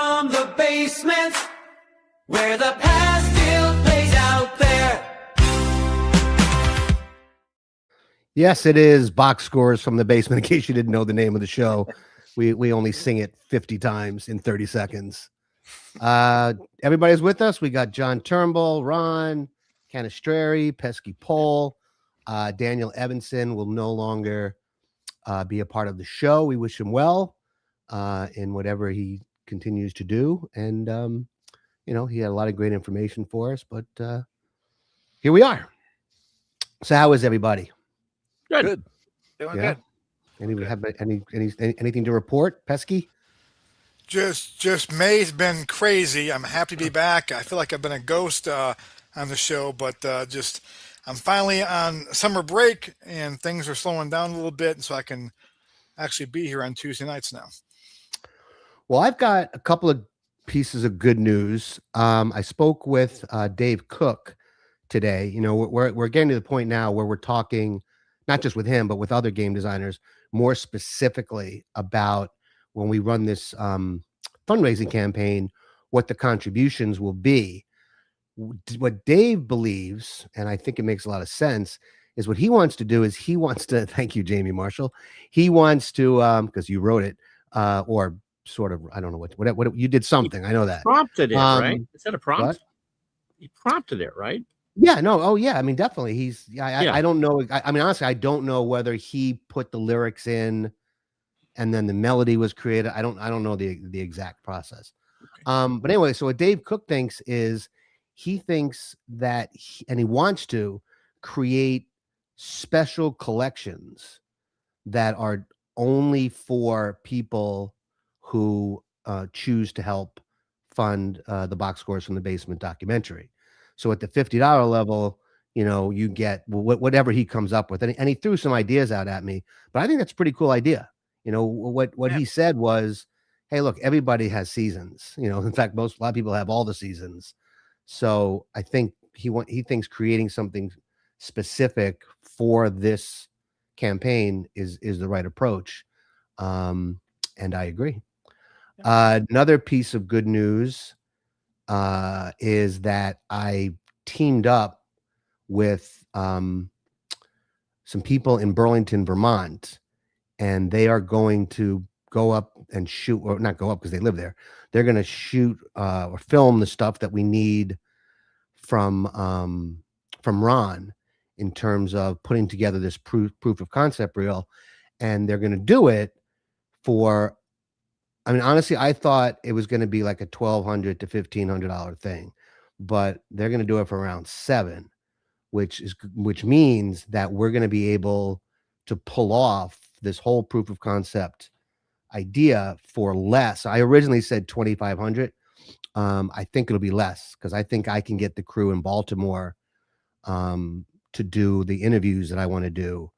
from the basement, where the past still plays out there. Yes, it is Box Scores from the Basement. In case you didn't know the name of the show, we only sing it 50 times in 30 seconds. Everybody's with us. We got John Turnbull, Ron Canestrari, Pesky Pole, Daniel Evanson will no longer be a part of the show. We wish him well in whatever he continues to do. And, he had a lot of great information for us, but here we are. So how is everybody? Good. Doing good. Anything to report, Pesky? Just May's been crazy. I'm happy to be back. I feel like I've been a ghost on the show, but I'm finally on summer break and things are slowing down a little bit, and so I can actually be here on Tuesday nights now. Well, I've got a couple of pieces of good news. I spoke with Dave Cook today. We're getting to the point now where we're talking not just with him, but with other game designers, more specifically about when we run this fundraising campaign, what the contributions will be. What Dave believes, and I think it makes a lot of sense, is what he wants to do is he wants to, thank you, Jamie Marshall. He wants to, because you wrote it, or sort of, I don't know what you did something. I know that. Prompted it, right? Is that a prompt? What? He prompted it, right? Yeah, no. Oh, yeah. I mean, definitely. I don't know. I mean, honestly, I don't know whether he put the lyrics in and then the melody was created. I don't know the exact process. Okay. But anyway, so what Dave Cook thinks is he thinks that he wants to create special collections that are only for people who choose to help fund the Box Scores from the Basement documentary. So at the $50 level, you get whatever he comes up with. And he threw some ideas out at me, but I think that's a pretty cool idea. What he said was, hey, look, everybody has seasons. In fact, a lot of people have all the seasons. So I think he thinks creating something specific for this campaign is the right approach. And I agree. Another piece of good news is that I teamed up with some people in Burlington, Vermont, and they are going to go up and shoot, or not go up because they live there. They're going to shoot or film the stuff that we need from Ron in terms of putting together this proof of concept reel, and they're going to do it for. I mean, honestly, I thought it was going to be like a $1,200 to $1,500 thing, but they're going to do it for around $7,000, which means that we're going to be able to pull off this whole proof of concept idea for less. I originally said $2,500. I think it'll be less because I think I can get the crew in Baltimore to do the interviews that I want to do.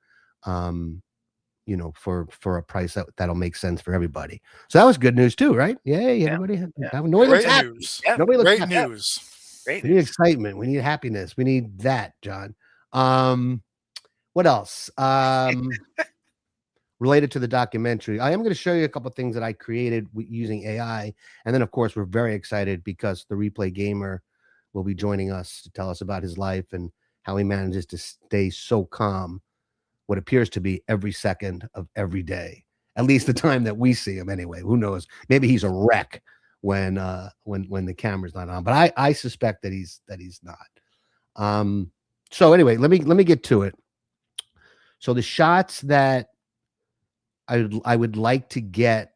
For a price that'll make sense for everybody. So that was good news too, right? Yay, everybody. Great news. Yeah. Great news. Great We need excitement. We need happiness. We need that, John. What else? Related to the documentary, I am going to show you a couple of things that I created using AI. And then, of course, we're very excited because the Replay Gamer will be joining us to tell us about his life and how he manages to stay so calm what appears to be every second of every day, at least the time that we see him anyway. Who knows? Maybe he's a wreck when the camera's not on, but I suspect that he's not. So anyway, let me get to it. So the shots that I would like to get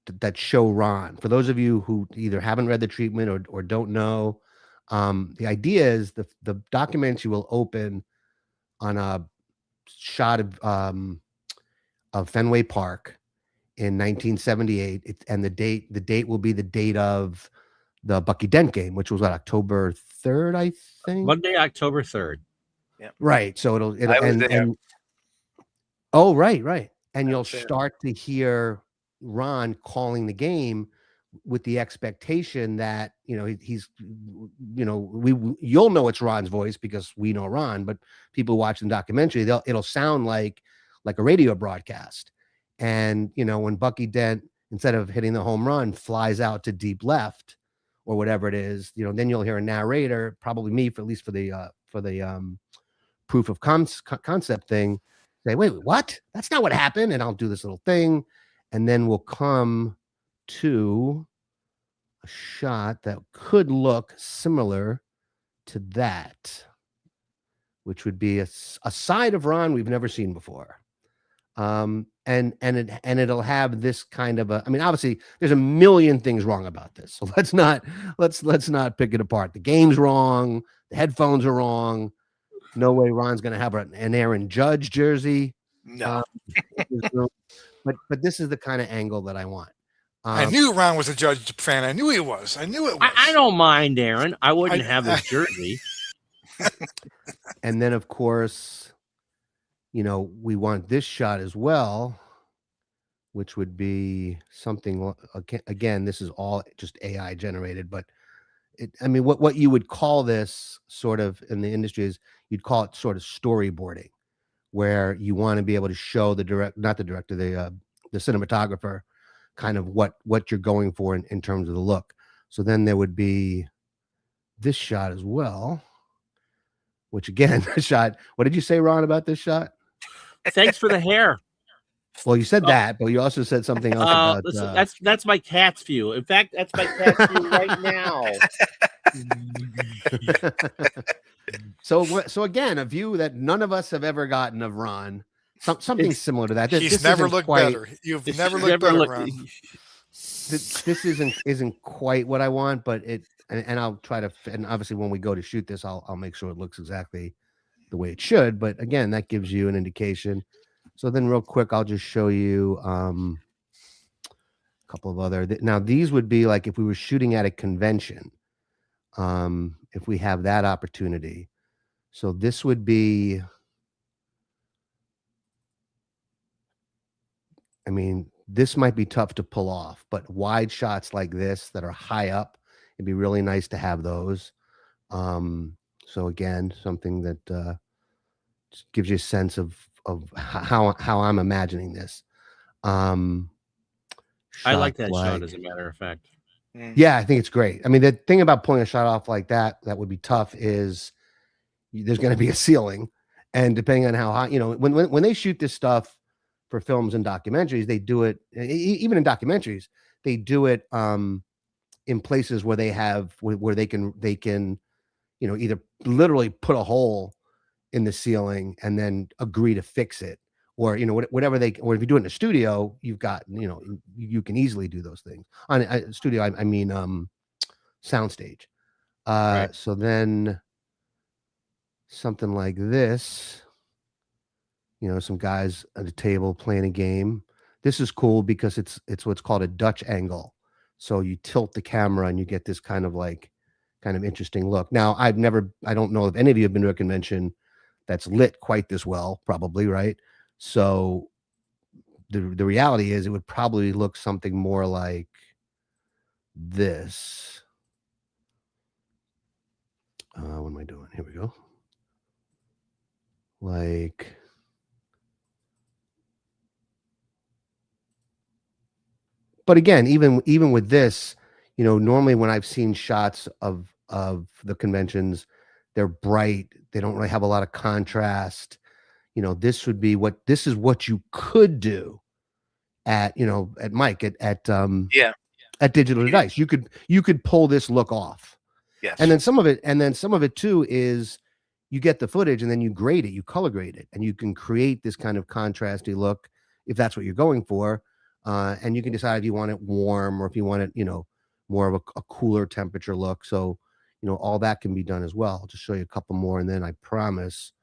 that show Ron, for those of you who either haven't read the treatment or don't know, the idea is the documentary will open on a shot of Fenway Park in 1978, and the date will be the date of the Bucky Dent game, which was October 3rd, I think. Monday, October 3rd. Yeah. Right. So it'll I was there. Oh, right. And you'll start to hear Ron calling the game with the expectation that, he's, you'll know it's Ron's voice because we know Ron, but people watching the documentary, it'll sound like a radio broadcast. And, when Bucky Dent instead of hitting the home run, flies out to deep left or whatever it is, then you'll hear a narrator, probably me, for at least for the proof of concept thing, say, wait, what? That's not what happened. And I'll do this little thing, and then we'll come to a shot that could look similar to that, which would be a side of Ron we've never seen before. And it'll have this kind of obviously there's a million things wrong about this. So let's not pick it apart. The game's wrong. The headphones are wrong. No way Ron's going to have an Aaron Judge jersey. No. But this is the kind of angle that I want. I knew Ron was a Judge fan. I knew he was. I knew it was. I don't mind, Aaron. I wouldn't have his jersey. And then, of course, we want this shot as well, which would be something, again, this is all just AI generated, but what you would call this sort of in the industry is you'd call it sort of storyboarding, where you want to be able to show the cinematographer kind of what you're going for in terms of the look. So then there would be this shot as well, which again, the shot, what did you say, Ron, about this shot? Thanks for the hair. Well, you said that, but you also said something else about listen, that's my cat's view. In fact, that's my cat's view right now. So again, a view that none of us have ever gotten of Ron. Something similar to that. He's never looked better. You've never looked better, Ron. This isn't quite what I want, but and I'll try to. And obviously, when we go to shoot this, I'll make sure it looks exactly the way it should. But again, that gives you an indication. So then, real quick, I'll just show you a couple of other. Now, these would be like if we were shooting at a convention. If we have that opportunity, so this would be. This might be tough to pull off, but wide shots like this that are high up, it'd be really nice to have those. So again, something that just gives you a sense of how I'm imagining this. I like that shot, as a matter of fact. Yeah, I think it's great. The thing about pulling a shot off like that would be tough is there's going to be a ceiling, and depending on how high, when they shoot this stuff for films and documentaries, they do it, even in documentaries, they do it in places where they have where they can either literally put a hole in the ceiling and then agree to fix it, or whatever or if you do it in a studio, you've got you can easily do those things on a studio. I mean soundstage. Right. So then something like this. Some guys at a table playing a game. This is cool because it's what's called a Dutch angle. So you tilt the camera and you get this kind of interesting look. Now, I don't know if any of you have been to a convention that's lit quite this well, probably, right? So the reality is it would probably look something more like this. What am I doing? Here we go. But again, even with this, normally when I've seen shots of the conventions, they're bright. They don't really have a lot of contrast. This is what you could do at Mike at Digital to Dice. You could pull this look off. Yes. And then some of it too is you get the footage and then you grade it, you color grade it, and you can create this kind of contrasty look if that's what you're going for. And you can decide if you want it warm or if you want it, more of a cooler temperature look. So, all that can be done as well. I'll just show you a couple more. And then I promise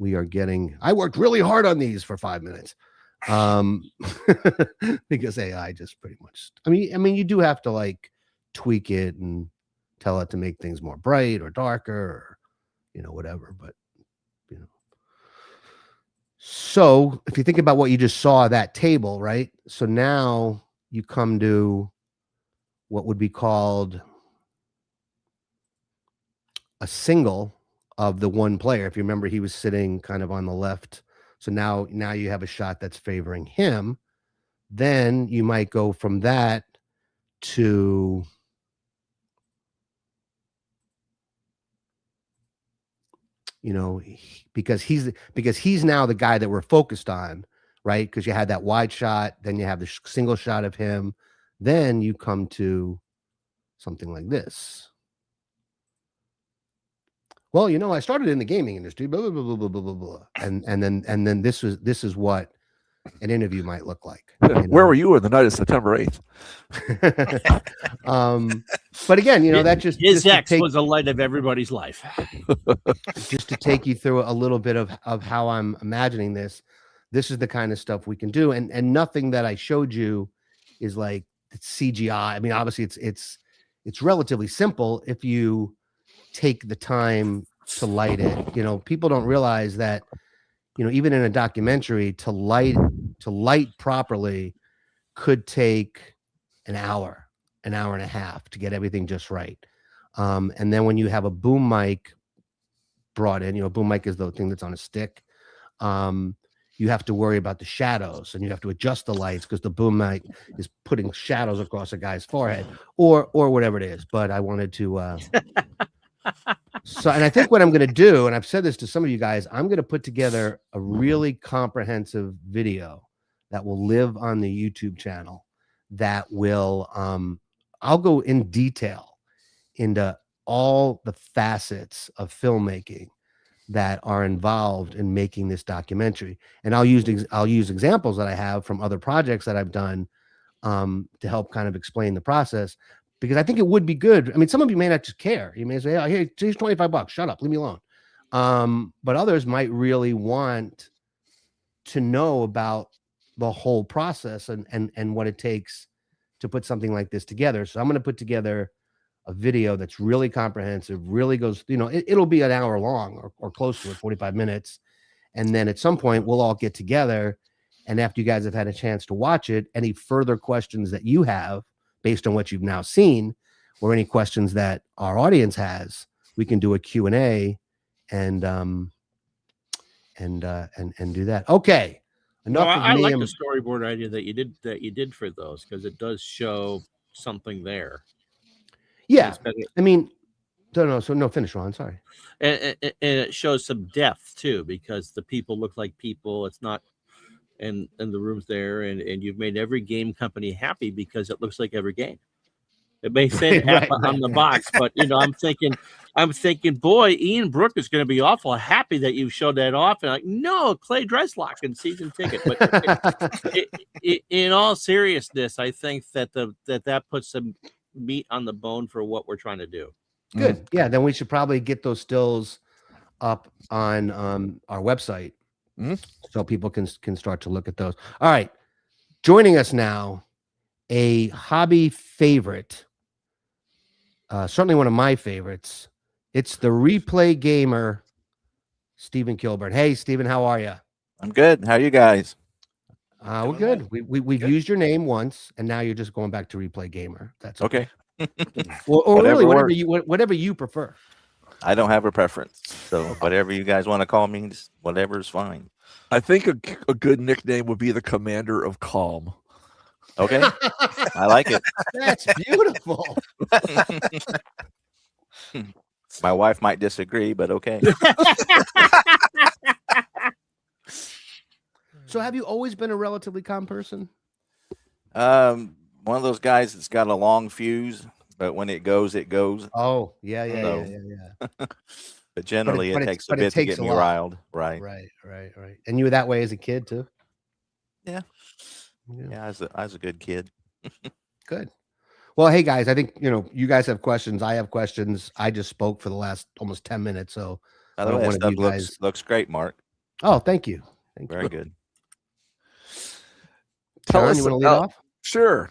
I worked really hard on these for 5 minutes. Because AI just pretty much, you do have to tweak it and tell it to make things more bright or darker or, whatever, but so if you think about what you just saw, that table, right? So now you come to what would be called a single of the one player. If you remember, he was sitting kind of on the left. So now you have a shot that's favoring him. then you might go from that to because he's now the guy that we're focused on, right? Because you had that wide shot, then you have the single shot of him, then you come to something like this. Well, I started in the gaming industry, blah, blah, blah, blah, blah, blah, blah. And then this is what an interview might look like. Where were you on the night of September 8th? But again, that just his ex was the light of everybody's life. Just to take you through a little bit of how I'm imagining this. This is the kind of stuff we can do, and nothing that I showed you is like CGI. I mean, obviously it's relatively simple if you take the time to light it. People don't realize that, even in a documentary, to light properly could take an hour and a half to get everything just right. And then when you have a boom mic brought in, boom mic is the thing that's on a stick. You have to worry about the shadows, and you have to adjust the lights because the boom mic is putting shadows across a guy's forehead or whatever it is. But I wanted to, so, and I think what I'm going to do, and I've said this to some of you guys, I'm going to put together a really comprehensive video that will live on the YouTube channel that will, I'll go in detail into all the facets of filmmaking that are involved in making this documentary. And I'll use examples that I have from other projects that I've done to help kind of explain the process. Because I think it would be good. I mean, some of you may not just care. You may say, "Oh, here's $25. Shut up, leave me alone." But others might really want to know about the whole process and what it takes to put something like this together. So I'm going to put together a video that's really comprehensive, really goes, it'll be an hour long or close to it, 45 minutes. And then at some point we'll all get together. And after you guys have had a chance to watch it, any further questions that you have based on what you've now seen, or any questions that our audience has, we can do a Q&A and do that. Okay. I like the storyboard idea that you did for those, because it does show something there. Yeah. I mean, no, finish, Ron. Sorry. And it shows some depth too, because the people look like people. It's not, and the room's there, and you've made every game company happy because it looks like every game. It may say right, on the box, but I'm thinking, boy, Ian Brook is going to be awful happy that you showed that off. And like, no, Clay Dresslock and season ticket. But in all seriousness, I think that puts some meat on the bone for what we're trying to do. Good. Yeah. Then we should probably get those stills up on our website. So people can start to look at those. All right. Joining us now, a hobby favorite, certainly one of my favorites. It's the replay gamer, Stephen Kilburn. Hey, Stephen, how are you? I'm good. How are you guys? We're good. We've used your name once, and now you're just going back to replay gamer. That's okay. or really, whatever you prefer. I don't have a preference, so whatever you guys want to call me, just whatever is fine. I think a good nickname would be the Commander of Calm. Okay, I like it. That's beautiful. My wife might disagree, but okay. So, have you always been a relatively calm person? One of those guys that's got a long fuse, but when it goes, it goes. Oh, yeah. But generally, it takes a bit to get me riled. Right. And you were that way as a kid too? Yeah. I was a good kid. Good. Well, hey guys, I think you guys have questions. I have questions. I just spoke for the last almost 10 minutes, so by the way, that looks great, Mark. Oh, thank you. Very good. Tell us, you want to lead off? Sure.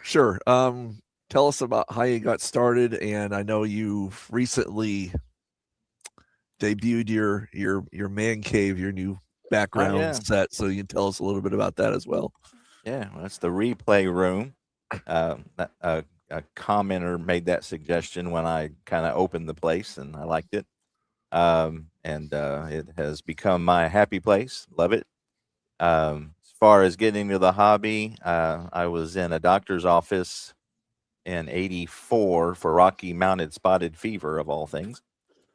Tell us about how you got started, and I know you've recently debuted your man cave, your new background set, so you can tell us a little bit about that as well. Yeah, well, that's the replay room. A commenter made that suggestion when I kind of opened the place, and I liked it. And it has become my happy place. Love it. As far as getting into the hobby, I was in a doctor's office in '84 for Rocky Mounted Spotted Fever, of all things,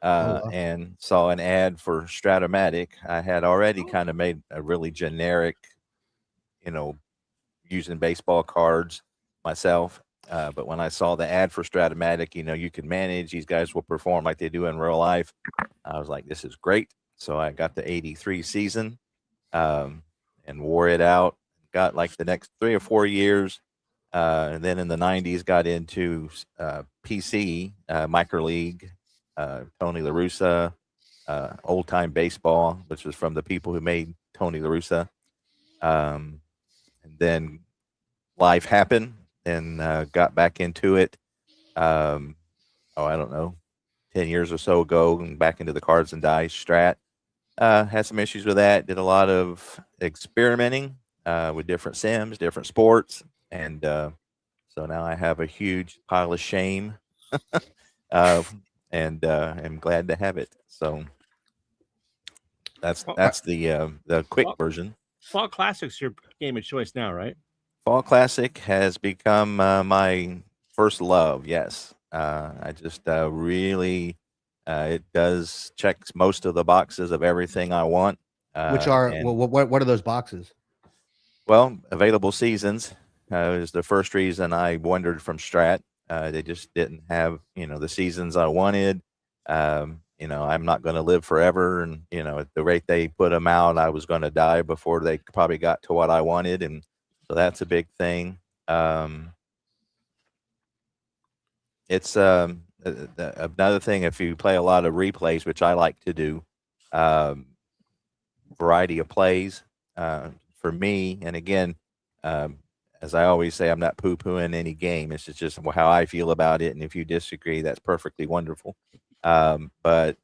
wow. and saw an ad for Stratomatic. I had already kind of made a really generic, you know, using baseball cards myself. But when I saw the ad for Stratomatic, you know, you can manage, these guys will perform like they do in real life. I was like, this is great. So I got the '83 season and wore it out. Got like the next 3 or 4 years. And then in the '90s, got into PC, Micro League, Tony La Russa, Old Time Baseball, which was from the people who made Tony La Russa. And then life happened and got back into it. I don't know, 10 years or so ago, and back into the cards and dice strat. Had some issues with that. Did a lot of experimenting with different sims, different sports. And so now I have a huge pile of shame and am glad to have it. So that's the quick version. Fall Classic's your game of choice now, right? Fall Classic has become my first love. Yes. I just really, it does checks most of the boxes of everything I want. Which are what are those boxes? Well, available seasons is the first reason I wandered from Strat. They just didn't have, the seasons I wanted. I'm not going to live forever. And, at the rate they put them out, I was going to die before they probably got to what I wanted. And so that's a big thing. It's another thing, if you play a lot of replays, which I like to do, variety of plays for me. And again, as I always say, I'm not poo-pooing any game. It's just how I feel about it. And if you disagree, that's perfectly wonderful. But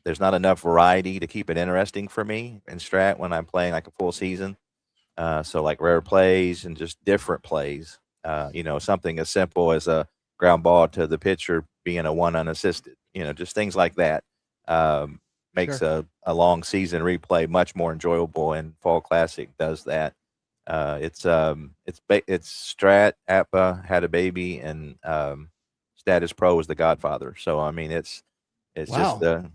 there's not enough variety to keep it interesting for me in Strat when I'm playing like a full season. So like rare plays and just different plays, something as simple as a ground ball to the pitcher being a 1 unassisted, just things like that, makes Sure. a long season replay much more enjoyable, and Fall Classic does that. It's Strat, APBA, Had a Baby, and Status Pro is the Godfather. So I mean, it's Wow. just the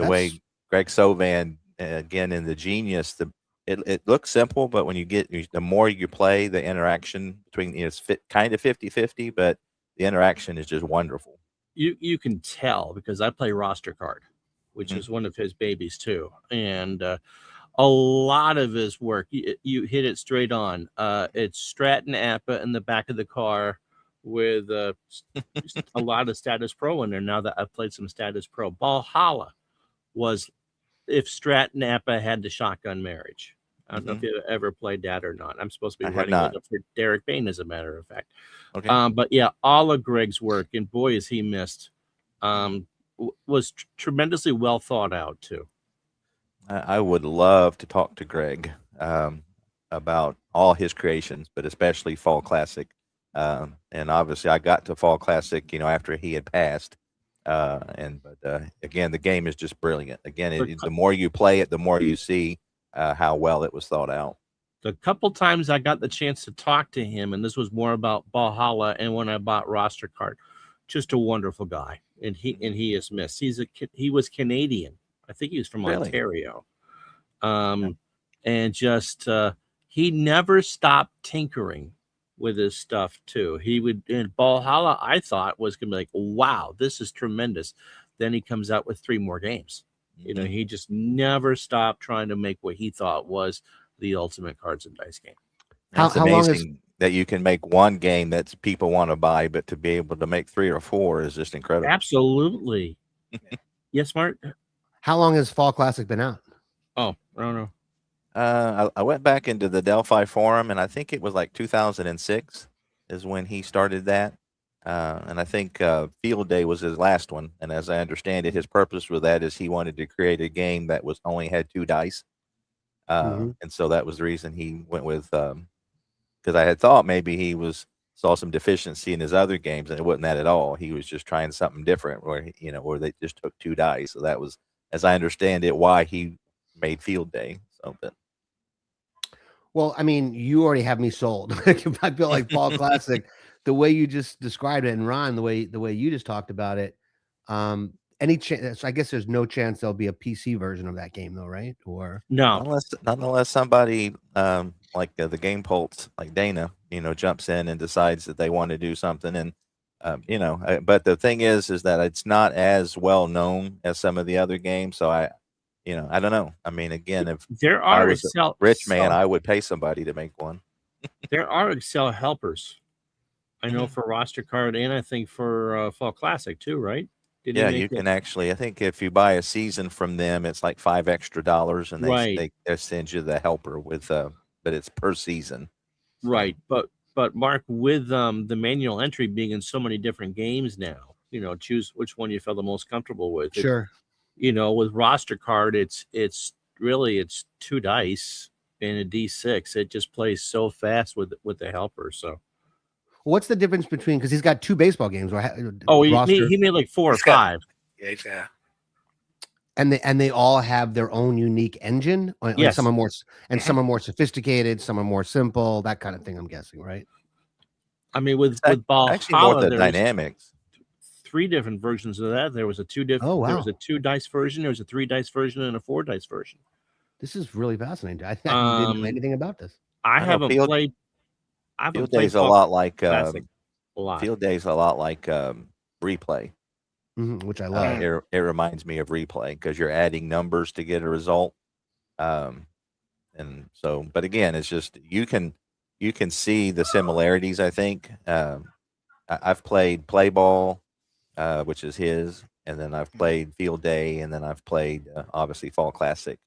way That's- Greg Sovan, again, in the genius, it looks simple, but when the more you play, the interaction between, it's kind of 50-50, but the interaction is just wonderful. You can tell because I play Roster Card, which is one of his babies too, and a lot of his work, you hit it straight on. It's Strat and APBA in the back of the car with a lot of Status Pro in there. Now that I've played some Status Pro, Valhalla was if Strat and APBA had the shotgun marriage. I don't know if you ever played that or not. I'm supposed to be writing it up for Derek Bain, as a matter of fact. Okay. But yeah, all of Greg's work, and boy, is he missed, was tremendously well thought out too. I would love to talk to Greg about all his creations, but especially Fall Classic. And obviously, I got to Fall Classic, after he had passed. But again, the game is just brilliant. Again, the more you play it, the more you see how well it was thought out. The couple times I got the chance to talk to him, and this was more about Valhalla, and when I bought Roster Card, just a wonderful guy, and he is missed. He was Canadian. I think he was from Ontario, and just he never stopped tinkering with his stuff too. He would, in Valhalla, I thought was gonna be like, wow, this is tremendous. Then he comes out with 3 more games. He just never stopped trying to make what he thought was the ultimate cards and dice game. It's amazing that you can make one game that people want to buy, but to be able to make 3 or 4 is just incredible. Absolutely. Yes, Mark? How long has Fall Classic been out? Oh, I don't know. I went back into the Delphi forum, and I think it was like 2006 is when he started that. And I think Field Day was his last one. And as I understand it, his purpose with that is he wanted to create a game that only had 2 dice. And so that was the reason he went with, because I had thought maybe he saw some deficiency in his other games, and it wasn't that at all. He was just trying something different where they just took 2 dice. So that was, as I understand it, why he made Field Day. So, Well, I mean, you already have me sold. I feel like Fall Classic, the way you just described it, and Ron, the way you just talked about it. Any chance? I guess there's no chance there'll be a PC version of that game, though, right? Or No, Not unless somebody like the Game Pulse, like Dana, jumps in and decides that they want to do something, and but the thing is that it's not as well known as some of the other games. So I don't know. I mean, again, if there I are was a Excel rich man, I would pay somebody to make one. there are Excel helpers. I know Mhm. for roster card and I think for Fall Classic too, right? Did he Yeah, make you it? can actually. I think if you buy a season from them, it's like $5 extra, and Right. they send you the helper with but it's per season. So, Right, but Mark, with the manual entry being in so many different games now, choose which one you feel the most comfortable with. sure. With roster card, it's really it's 2 dice and a D6. It just plays so fast with the helper. So What's the difference between, because he's got 2 baseball games, or he roster, made like 4 or He's got- 5. Yeah. and they all have their own unique engine. Like Yes. some are more and some are more sophisticated, some are more simple, that kind of thing. I'm guessing, right? I mean, with actually more Valhalla, the there's dynamics. 3 different versions of that. There was a 2 different. Oh, There wow. was a 2 dice version. There was a 3 dice version and a 4 dice version. This is really fascinating. I didn't know Um, anything about this. I know haven't Field- played. I haven't Field played Day's a Fall lot like Classic a lot. Field Day's a lot like replay. Which I love. It reminds me of replay because you're adding numbers to get a result. And so, but again, it's just you can see the similarities. I think I've played Play Ball, which is his, and then I've played Field Day, and then I've played obviously Fall Classic.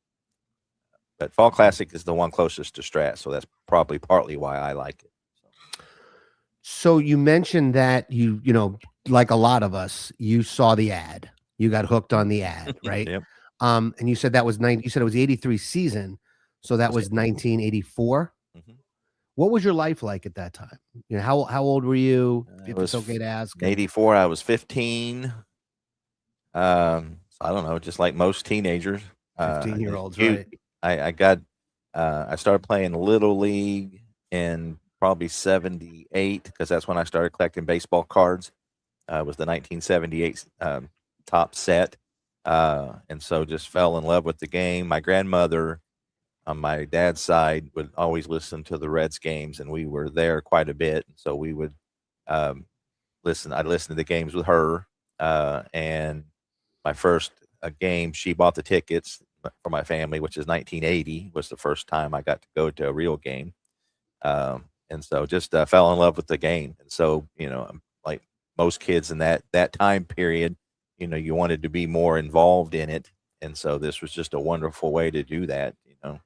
But Fall Classic is the one closest to Strat, so that's probably partly why I like it. So you mentioned that you like a lot of us, you saw the ad. You got hooked on the ad, right? Yep. And you said that was you said it was the 83 season. So that was 1984. Mhm. What was your life like at that time? How old were you? If was it's okay to ask. In 84, I was 15. So I don't know, just like most teenagers. 15-year-olds, you- right? I started playing Little League in probably 78 because that's when I started collecting baseball cards. It was the 1978 top set. And so just fell in love with the game. My grandmother on my dad's side would always listen to the Reds games, and we were there quite a bit. So we would listen. I'd listen to the games with her. And my first game, she bought the tickets for my family, which is 1980, was the first time I got to go to a real game. And so just fell in love with the game. And so, like most kids in that time period, you wanted to be more involved in it. And so this was just a wonderful way to do that, So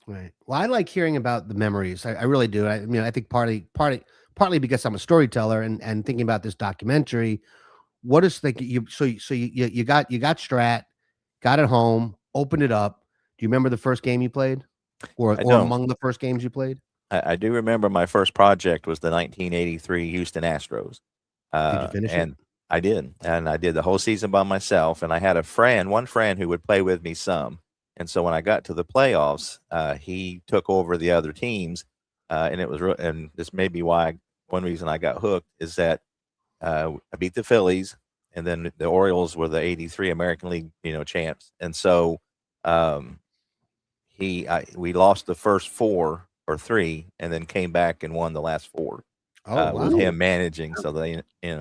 Right. Well, I like hearing about the memories. I really do. I mean, I think partly because I'm a storyteller and thinking about this documentary. What is you got Strat, got it home, opened it up. Do you remember the first game you played, or don't. among the first games you played? I do remember my first project was the 1983 Houston Astros. Did you finish it? And I did. And I did the whole season by myself. And I had one friend who would play with me some. And so when I got to the playoffs, he took over the other teams. And it was, and this may be why one reason I got hooked is that I beat the Phillies, and then the Orioles were the 83 American League, champs. And so we lost the first 4 or 3 and then came back and won the last 4. With him managing. So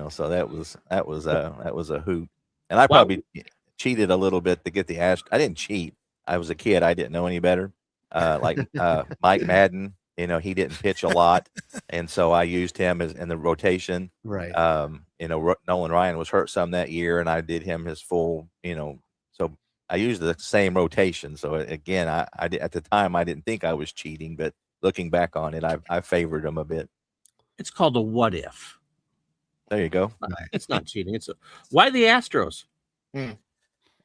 so that was a hoot. And I probably cheated a little bit to get the Astros. I didn't cheat. I was a kid. I didn't know any better. Like Mike Madden, he didn't pitch a lot. And so I used him in the rotation. Right. Nolan Ryan was hurt some that year, and I did him his full, so I used the same rotation. So again, I did, at the time, I didn't think I was cheating, but looking back on it, I favored him a bit. It's called a what if. There you go. It's not cheating. Why the Astros?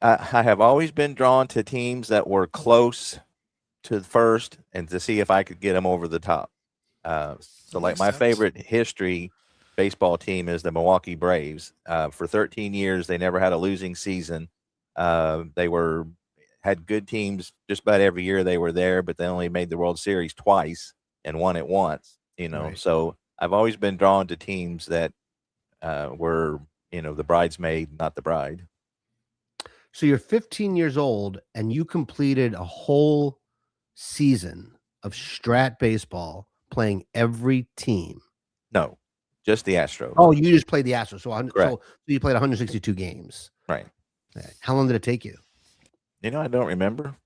I have always been drawn to teams that were close to the first, and to see if I could get them over the top. So like Makes my sense. favorite history baseball team is the Milwaukee Braves. For 13 years, they never had a losing season. They were had good teams just about every year they were there, but they only made the World Series twice and won it once. Right. So I've always been drawn to teams that were the bridesmaid, not the bride. So you're 15 years old and you completed a whole season of Strat baseball playing every team. No, just the Astros. Oh, you just played the Astros. So, Correct. so you played 162 games. Right. Okay. How long did it take you? I don't remember.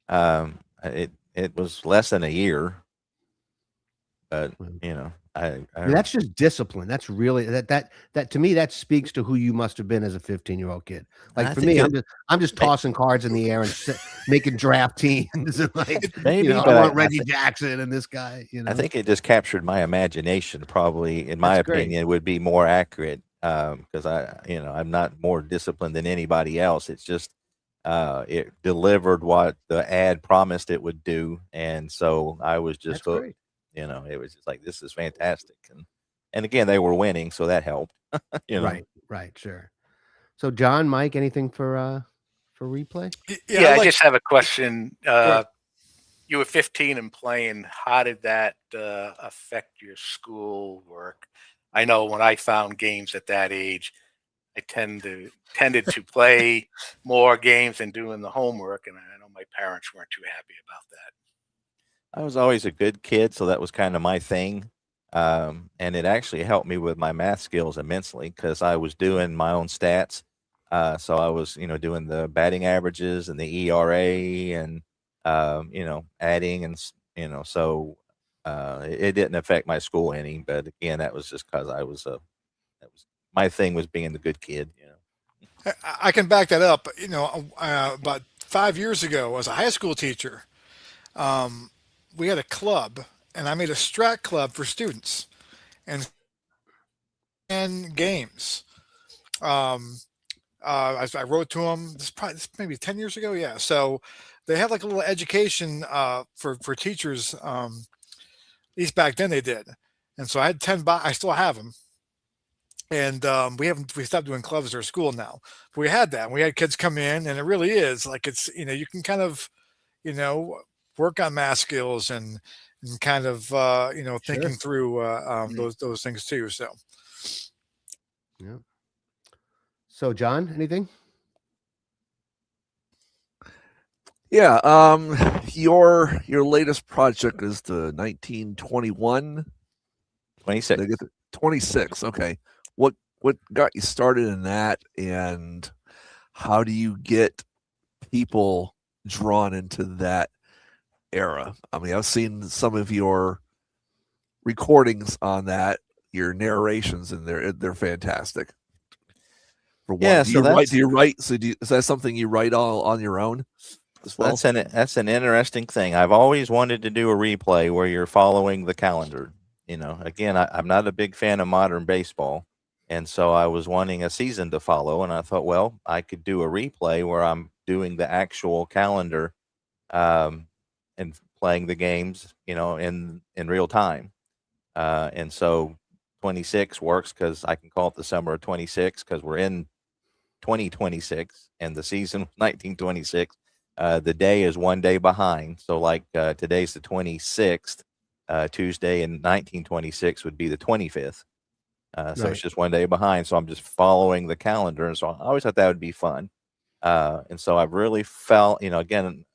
It was less than a year, but I mean, that's just discipline. That's really that to me, that speaks to who you must have been as a 15-year-old kid. Like I for think me, I'm just tossing cards in the air and making draft teams. And like, maybe, I but want Reggie Jackson and this guy. I think it just captured my imagination. Probably, in my That's great. opinion, would be more accurate because I'm not more disciplined than anybody else. It's just it delivered what the ad promised it would do, and so I was just That's hooked. great. It was just like, this is fantastic, and again, they were winning, so that helped. Right, sure. So, John, Mike, anything for replay? Yeah, I'd I just have a question. ahead. You were 15 and playing. How did that affect your school work? I know when I found games at that age, I tended to play more games than doing the homework, and I know my parents weren't too happy about that. I was always a good kid, so that was kind of my thing. And it actually helped me with my math skills immensely because I was doing my own stats. So I was, doing the batting averages and the ERA and, adding and, so it didn't affect my school any. But again, that was just because my thing was being the good kid. I can back that up. About 5 years ago, as a high school teacher, we had a club, and I made a Strat club for students and games. I wrote to them. This maybe 10 years ago. Yeah. So they had like a little education for teachers. At least back then they did. And so I had 10. I still have them. And we stopped doing clubs at our school now. But we had that. And we had kids come in, and it really is like it's you can kind of work on math skills and kind of thinking through those things too. So yeah. So, John, anything? Yeah. Your latest project is the 1921. 26. Did I get 26. Okay. What got you started in that, and how do you get people drawn into that era? I mean, I've seen some of your recordings on that, your narrations, and they're fantastic. For one, Yeah, do so you write? Do you write? So is that something you write all on your own as well? That's an interesting thing. I've always wanted to do a replay where you're following the calendar. Again, I'm not a big fan of modern baseball. And so I was wanting a season to follow. And I thought, well, I could do a replay where I'm doing the actual calendar and playing the games, in real time. And so 26 works because I can call it the summer of 26 because we're in 2026 and the season was 1926. The day is one day behind. So like today's the 26th. Tuesday in 1926 would be the 25th. So it's just one day behind. So I'm just following the calendar. And so I always thought that would be fun. And so I've really felt, again,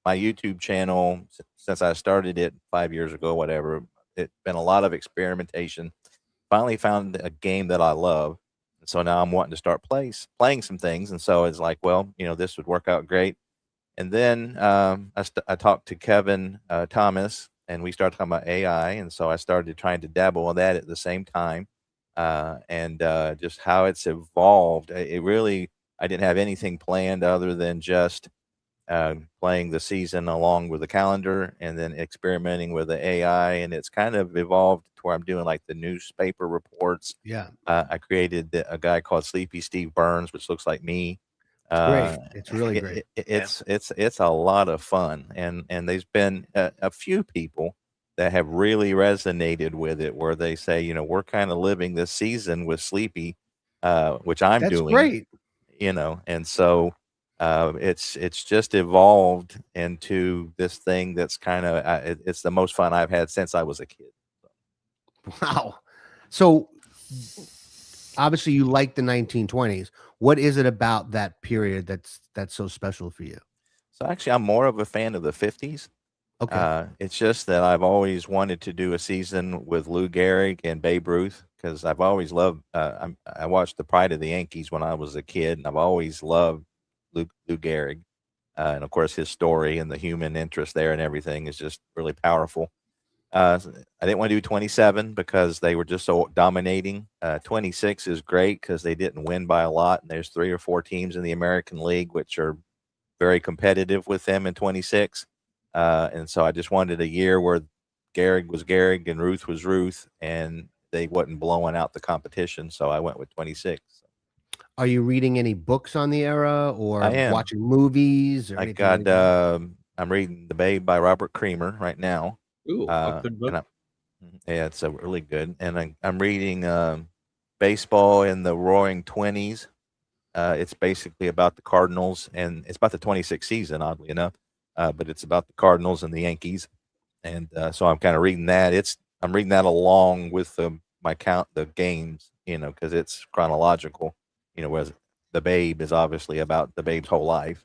my YouTube channel, since I started it 5 years ago, whatever, it's been a lot of experimentation. Finally found a game that I love. And so now I'm wanting to start playing some things. And so it's like, well, this would work out great. And then I talked to Kevin Thomas, and we started talking about AI. And so I started trying to dabble in that at the same time. And just how it's evolved. I didn't have anything planned other than just playing the season along with the calendar and then experimenting with the AI. And it's kind of evolved to where I'm doing like the newspaper reports. Yeah. I created a guy called Sleepy Steve Burns, which looks like me. Great. It's really great. It's a lot of fun. And there's been a few people that have really resonated with it where they say, we're kind of living this season with Sleepy, which I'm That's doing. great. And so It's just evolved into this thing that's kind of it's the most fun I've had since I was a kid. Wow. So obviously you like the 1920s. What is it about that period that's so special for you? So actually, I'm more of a fan of the 50s. Okay. It's just that I've always wanted to do a season with Lou Gehrig and Babe Ruth because I've always loved. I watched the Pride of the Yankees when I was a kid, and I've always loved Lou Gehrig, and of course his story and the human interest there and everything is just really powerful. I didn't want to do 27 because they were just so dominating. 26 is great because they didn't win by a lot, and there's 3 or 4 teams in the American League which are very competitive with them in 26. And so I just wanted a year where Gehrig was Gehrig and Ruth was Ruth, and they wasn't blowing out the competition. So I went with 26. Are you reading any books on the era or I am. watching movies or I anything like got that? I'm reading The Babe by Robert Creamer right now. Ooh, a good book. And yeah, it's a really good. And I'm reading Baseball in the Roaring Twenties. It's basically about the Cardinals, and it's about the 26th season, oddly enough. But it's about the Cardinals and the Yankees, and so I'm kind of reading that. I'm reading that along with the games, because it's chronological. Whereas The Babe is obviously about the Babe's whole life.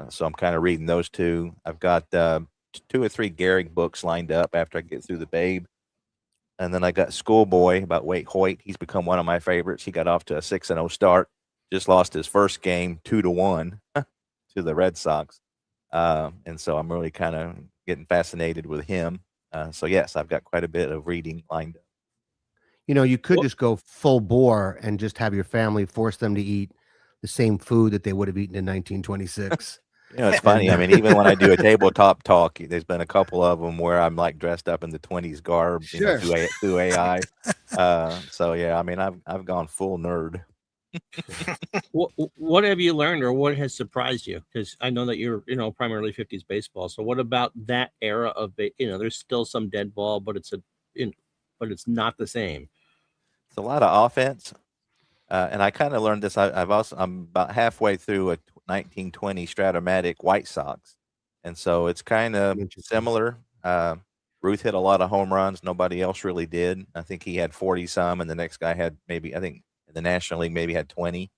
So I'm kind of reading those two. I've got 2 or 3 Gehrig books lined up after I get through The Babe. And then I got Schoolboy about Wade Hoyt. He's become one of my favorites. He got off to a 6-0 start. Just lost his first game 2-1 to the Red Sox. And so I'm really kind of getting fascinated with him. So yes, I've got quite a bit of reading lined up. You could just go full bore and just have your family force them to eat the same food that they would have eaten in 1926. It's funny. I mean, even when I do a tabletop talk, there's been a couple of them where I'm like dressed up in the 20s garb, Sure. through AI. So yeah, I mean, I've gone full nerd. What have you learned, or what has surprised you? Because I know that you're, primarily 50s baseball. So what about that era of, there's still some dead ball, but it's but it's not the same. It's a lot of offense, and I kind of learned this. I'm about halfway through a 1920 Stratomatic White Sox, and so it's kind of similar. Ruth hit a lot of home runs. Nobody else really did. I think he had 40 some, and the next guy had maybe, I think in the National League, maybe had 20.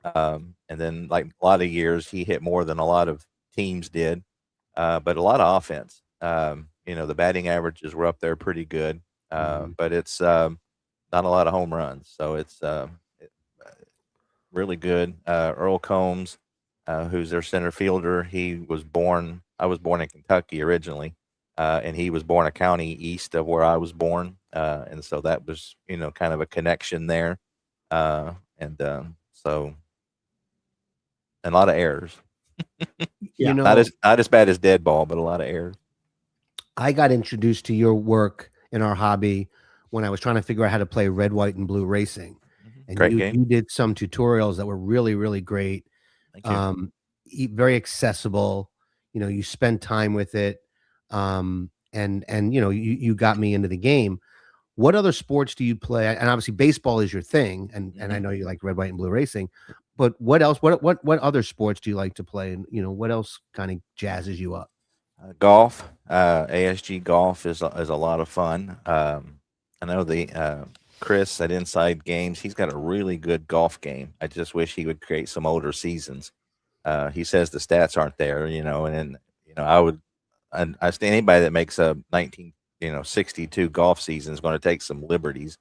And then like a lot of years, he hit more than a lot of teams did, but a lot of offense. The batting averages were up there pretty good, but it's not a lot of home runs. So it's really good. Earl Combs, who's their center fielder, I was born in Kentucky originally. And he was born a county east of where I was born. And so that was, kind of a connection there. So, and a lot of errors. Yeah. Not as bad as dead ball, but a lot of errors. I got introduced to your work in our hobby when I was trying to figure out how to play red, white, and blue racing. And Great game. you did some tutorials that were really, really great. Thank you. Very accessible. You spend time with it. And you got me into the game. What other sports do you play? And obviously baseball is your thing. And I know you like red, white, and blue racing, but what else, what other sports do you like to play? And, what else kind of jazzes you up? Golf, ASG golf is a lot of fun. I know the Chris at Inside Games, he's got a really good golf game. I just wish he would create some older seasons. He says the stats aren't there, and I would. And I think anybody that makes a 1962 golf season is going to take some liberties,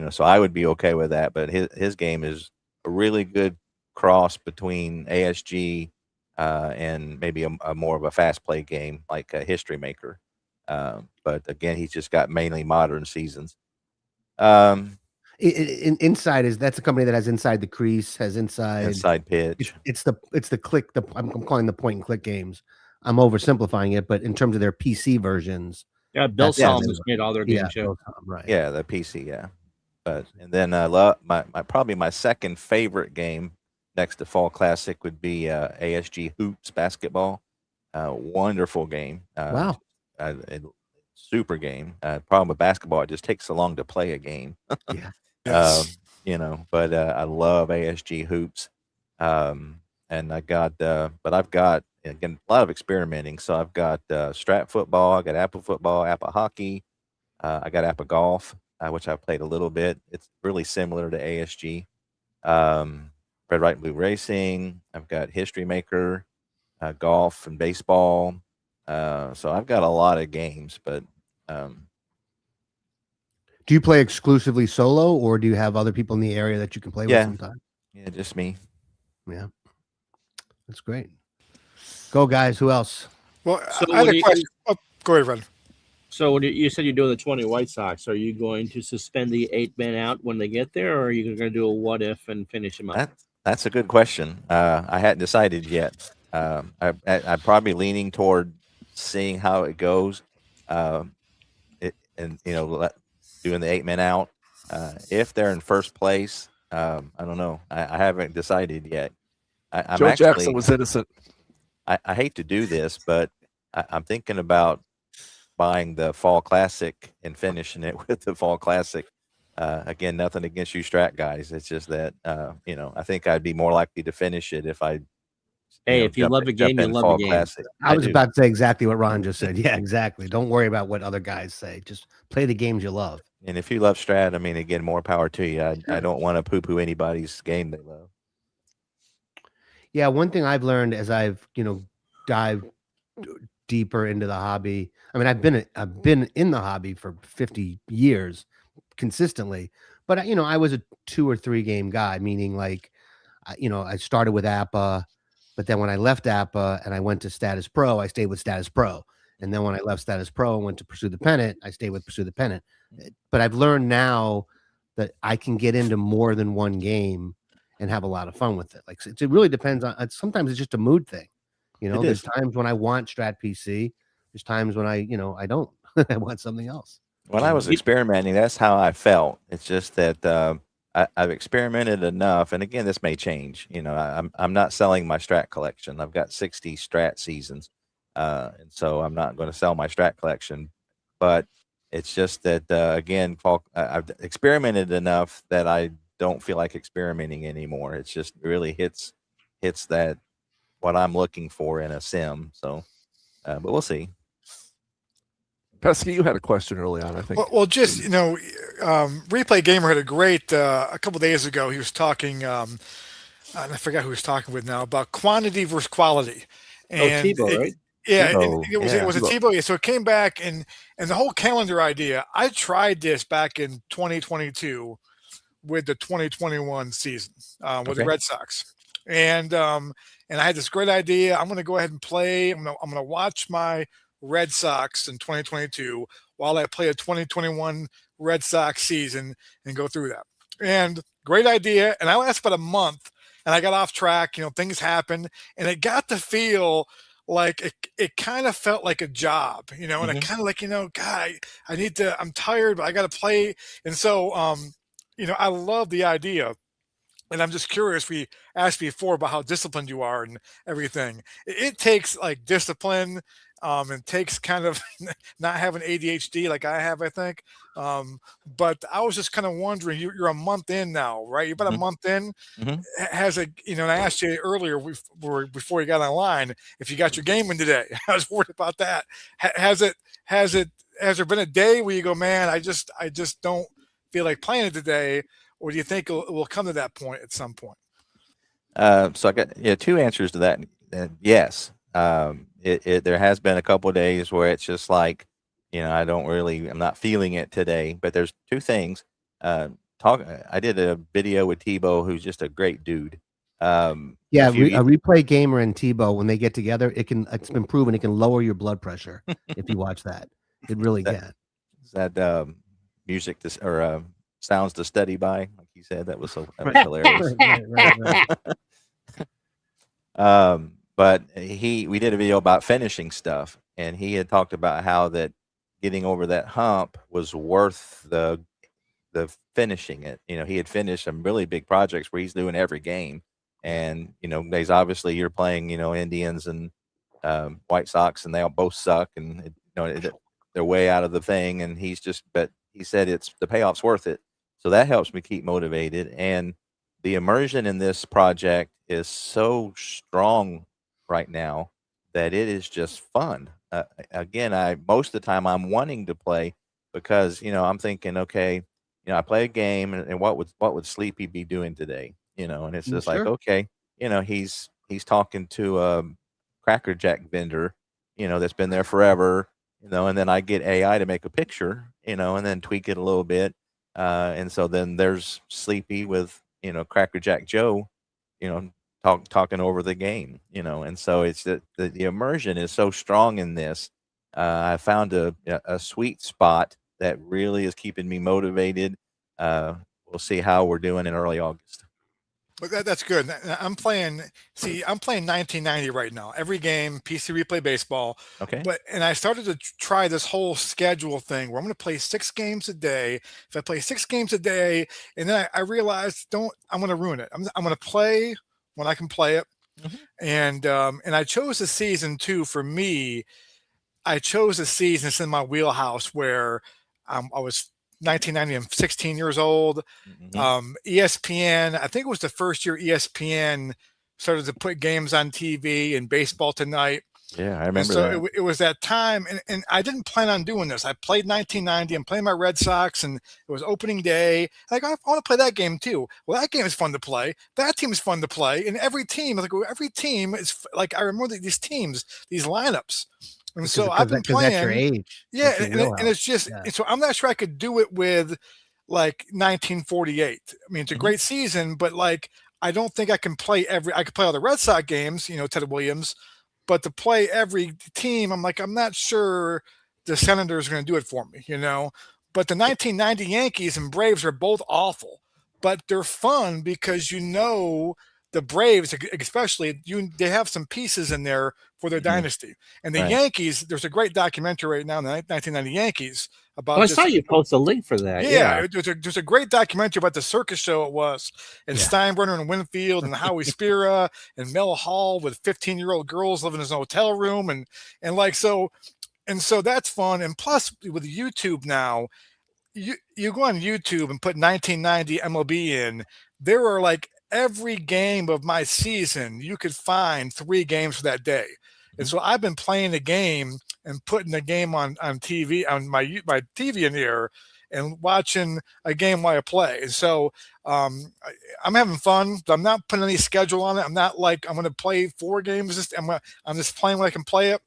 so I would be okay with that. But his game is a really good cross between ASG and maybe a more of a fast play game like a History Maker. But again, he's just got mainly modern seasons. Inside that's a company that has Inside the Crease, has Inside Pitch. It's the click. I'm calling the point and click games. I'm oversimplifying it, but in terms of their PC versions, yeah, Bill Solomon's made all their game shows. Right. Yeah, the PC, yeah. And then probably my second favorite game next to Fall Classic would be ASG Hoops basketball. Wonderful game. Wow. Super game. Problem with basketball, it just takes so long to play a game. Yeah. Yes. But I love ASG Hoops. and I got, but I've got again a lot of experimenting. So I've got Strat football, I got Apple football, Apple hockey, I got Apple golf, which I've played a little bit. It's really similar to ASG. Red, White, Blue Racing. I've got History Maker, golf and baseball. So I've got a lot of games, but do you play exclusively solo, or do you have other people in the area that you can play with Yeah. sometimes? yeah, just me. Yeah, that's great. Go guys. Who else? Well, So I had what a do question. Oh, go ahead, Red. So when you said you're doing the 20 White Sox, are you going to suspend the 8 men out when they get there, or are you going to do a what if and finish them up? That's a good question. I hadn't decided yet. I'm probably leaning toward seeing how it goes, and doing the 8 men out. If they're in first place, I don't know. I haven't decided yet. I'm Joe actually, Jackson was innocent. I hate to do this, but I'm thinking about buying the Fall Classic and finishing it with the Fall Classic. Again, nothing against you Strat guys. It's just that I think I'd be more likely to finish it if I. Hey, if you love a game, you love a game. Classic. I was do. about to say exactly what Ron just said. Yeah, exactly. Don't worry about what other guys say. Just play the games you love. And if you love Strat, I mean, again, more power to you. I don't want to poo-poo anybody's game they love. Yeah, one thing I've learned as I've dived deeper into the hobby. I mean, I've been in the hobby for 50 years consistently, but I was a 2 or 3 game guy, meaning like, I started with APBA, but then when I left APBA and I went to Status Pro, I stayed with Status Pro. And then when I left Status Pro and went to Pursue the Pennant, I stayed with Pursue the Pennant. But I've learned now that I can get into more than one game and have a lot of fun with it. Like it really depends on. Sometimes it's just a mood thing. There's times when I want Strat PC. There's times when I don't. I want something else. When I was experimenting, that's how I felt. It's just that I've experimented enough, and again, this may change. I'm not selling my Strat collection. I've got 60 Strat seasons, and so I'm not going to sell my Strat collection. But it's just that again, I've experimented enough that I don't feel like experimenting anymore. It's just really hits that what I'm looking for in a sim. So, but we'll see. Pesky, you had a question early on, I think. Well, just Replay Gamer had a great a couple days ago. He was talking, and I forgot who he was talking with now, about quantity versus quality. And Tebow, right? Yeah, Tebow, it was a Tebow. Yeah, so it came back, and the whole calendar idea. I tried this back in 2022 with the 2021 season with the Red Sox, and I had this great idea. I'm going to go ahead and play. I'm going to watch my Red Sox in 2022 while I play a 2021 Red Sox season and go through that. And great idea. And I lasted about a month, and I got off track. Things happened, and it got to feel like it kind of felt like a job, and it kind of like, God, I need to, I'm tired, but I got to play. And so, I love the idea. And I'm just curious, we asked before about how disciplined you are and everything. It takes like discipline, and takes kind of not having ADHD like I have, I think. But I was just kind of wondering, you're a month in now, right? You're about a month in. Has and I asked you earlier before you got online if you got your game in today. I was worried about that. Has there been a day where you go, man, I just don't feel like playing it today? Or do you think it will come to that point at some point? So I got 2 answers to that. Yes, there has been a couple of days where it's just like, I'm not feeling it today. But there's 2 things. I did a video with Tebow, who's just a great dude. A Replay Gamer and Tebow, when they get together, it's been proven it can lower your blood pressure if you watch that. It really can. Is that music or sounds to study by, like you said? That was hilarious. Right. But we did a video about finishing stuff, and he had talked about how that getting over that hump was worth the finishing it. He had finished some really big projects where he's doing every game, and there's obviously you're playing Indians and White Sox, and they all both suck, and they're way out of the thing, and but he said the payoff's worth it. So that helps me keep motivated. And the immersion in this project is so strong right now that it is just fun. Again, I most of the time I'm wanting to play because I'm thinking, okay, I play a game, and what would Sleepy be doing today? And it's just like, Sure. okay, he's talking to a Cracker Jack vendor, that's been there forever, and then I get AI to make a picture, and then tweak it a little bit, and so then there's Sleepy with Cracker Jack Joe, talking over the game, and so it's the immersion is so strong in this. I found a sweet spot that really is keeping me motivated. We'll see how we're doing in early August. But that's good. I'm playing. See, I'm playing 1990 right now. Every game, PC Replay Baseball. Okay. And I started to try this whole schedule thing where I'm going to play 6 games a day. If I play 6 games a day, and then I realized I'm going to ruin it. I'm going to play when I can play it. Mhm. And I chose a season too. For me, I chose a season that's in my wheelhouse where I was 1990. I'm 16 years old. Mhm. ESPN. I think it was the first year ESPN started to put games on TV and Baseball Tonight. Yeah, I And remember so that. it was that time, and I didn't plan on doing this. I played 1990. I'm playing my Red Sox, and it was opening day. Like, I want to play that game too. Well, that game is fun to play. That team is fun to play, and every team, every team is like, I remember these teams, these lineups, and so I've been Because that's your playing. age. Yeah, That's your and wheelhouse. it's just, Yeah. so I'm not sure I could do it with like 1948. I mean, it's a Mhm. great season, but like, I don't think I can play I could play all the Red Sox games, Ted Williams, but to play every team, I'm like, I'm not sure the Senators are going to do it for me, But the 1990 Yankees and Braves are both awful, but they're fun because the Braves, especially, they have some pieces in there for their Mhm. dynasty. And the Right. Yankees, there's a great documentary right now in the 1990 Yankees Oh, about I just saw you post a link for that. yeah, Yeah. there's a great documentary about the circus show it was, and Yeah. Steinbrenner and Winfield and Howie Spira and Mel Hall with 15-year-old girls living in his hotel room, and like so, and so that's fun. And plus with YouTube now, you go on YouTube and put 1990 MLB in, there are like every game of my season, you could find 3 games for that day. And Mhm. so I've been playing a game and putting the game on TV, on my TV in here, and watching a game while I play. And so I'm having fun. I'm not putting any schedule on it. I'm not like I'm going to play 4 games. I'm just playing when I can play it.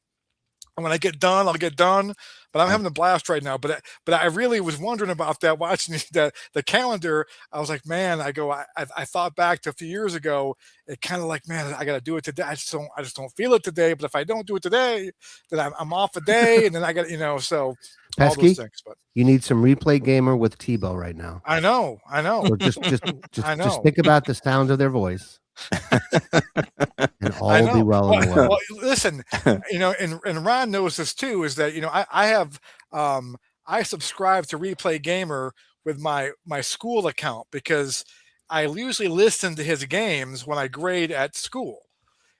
And when I get done, I'll get done. But I'm Right. having a blast right now. But I really was wondering about that, watching the calendar. I was like, man, I thought back to a few years ago. It kind of like, man, I got to do it today. I just don't feel it today. But if I don't do it today, then I'm off a day, and then I got so all those Pesky, things. But you need some replay gamer with Tebow right now. I know, So just I know. think about the sound of their voice, and all I will be know. well in the world. Well, listen, and Ron knows this too, is that I have I subscribe to Replay Gamer with my school account because I usually listen to his games when I grade at school.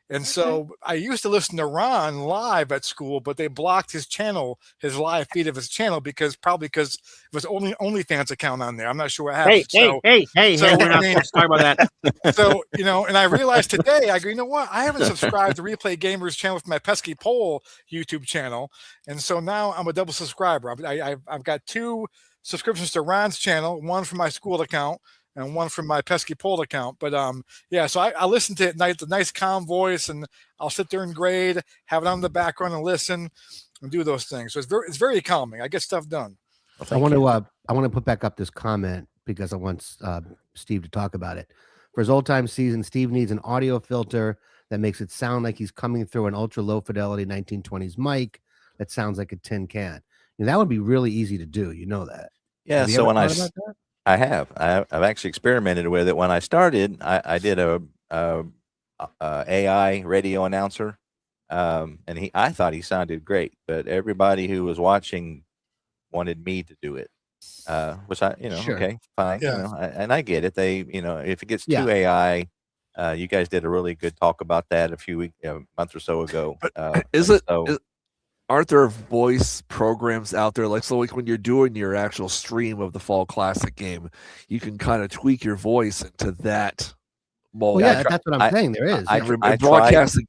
And so I used to listen to Ron live at school, but they blocked his channel, his live feed of his channel, because it was only OnlyFans account on there. I'm not sure what happened. Hey, so, we're I not mean- supposed to talk about that. So, and I realized today, I go, you know what? I haven't subscribed to Replay Gamers channel with my Pesky Pole YouTube channel. And so now I'm a double subscriber. I've got 2 subscriptions to Ron's channel, one from my school account and one from my Pesky Pole account. But yeah, so I listen to it at night, the nice calm voice, and I'll sit there and grade, have it on in the background and listen and do those things. So it's very calming. I get stuff done. Well, I thank want you. to put back up this comment because I want Steve to talk about it. For his old time season, Steve needs an audio filter that makes it sound like he's coming through an ultra low fidelity 1920s mic that sounds like a tin can. That would be really easy to do. You know that. Yeah, Have you so ever when thought about that? I've actually experimented with it. When I started, I did a AI radio announcer, and I thought he sounded great, but everybody who was watching wanted me to do it, which Sure. okay, fine, Yeah. and I get it. They, if it gets Yeah. too AI, you guys did a really good talk about that a month or so ago. Is it so aren't there voice programs out there? Like, so like when you're doing your actual stream of the Fall Classic game, you can kind of tweak your voice into that mold. Well, yeah, that's what I'm I- saying. There is. I yeah. tr- I tried- broadcasting.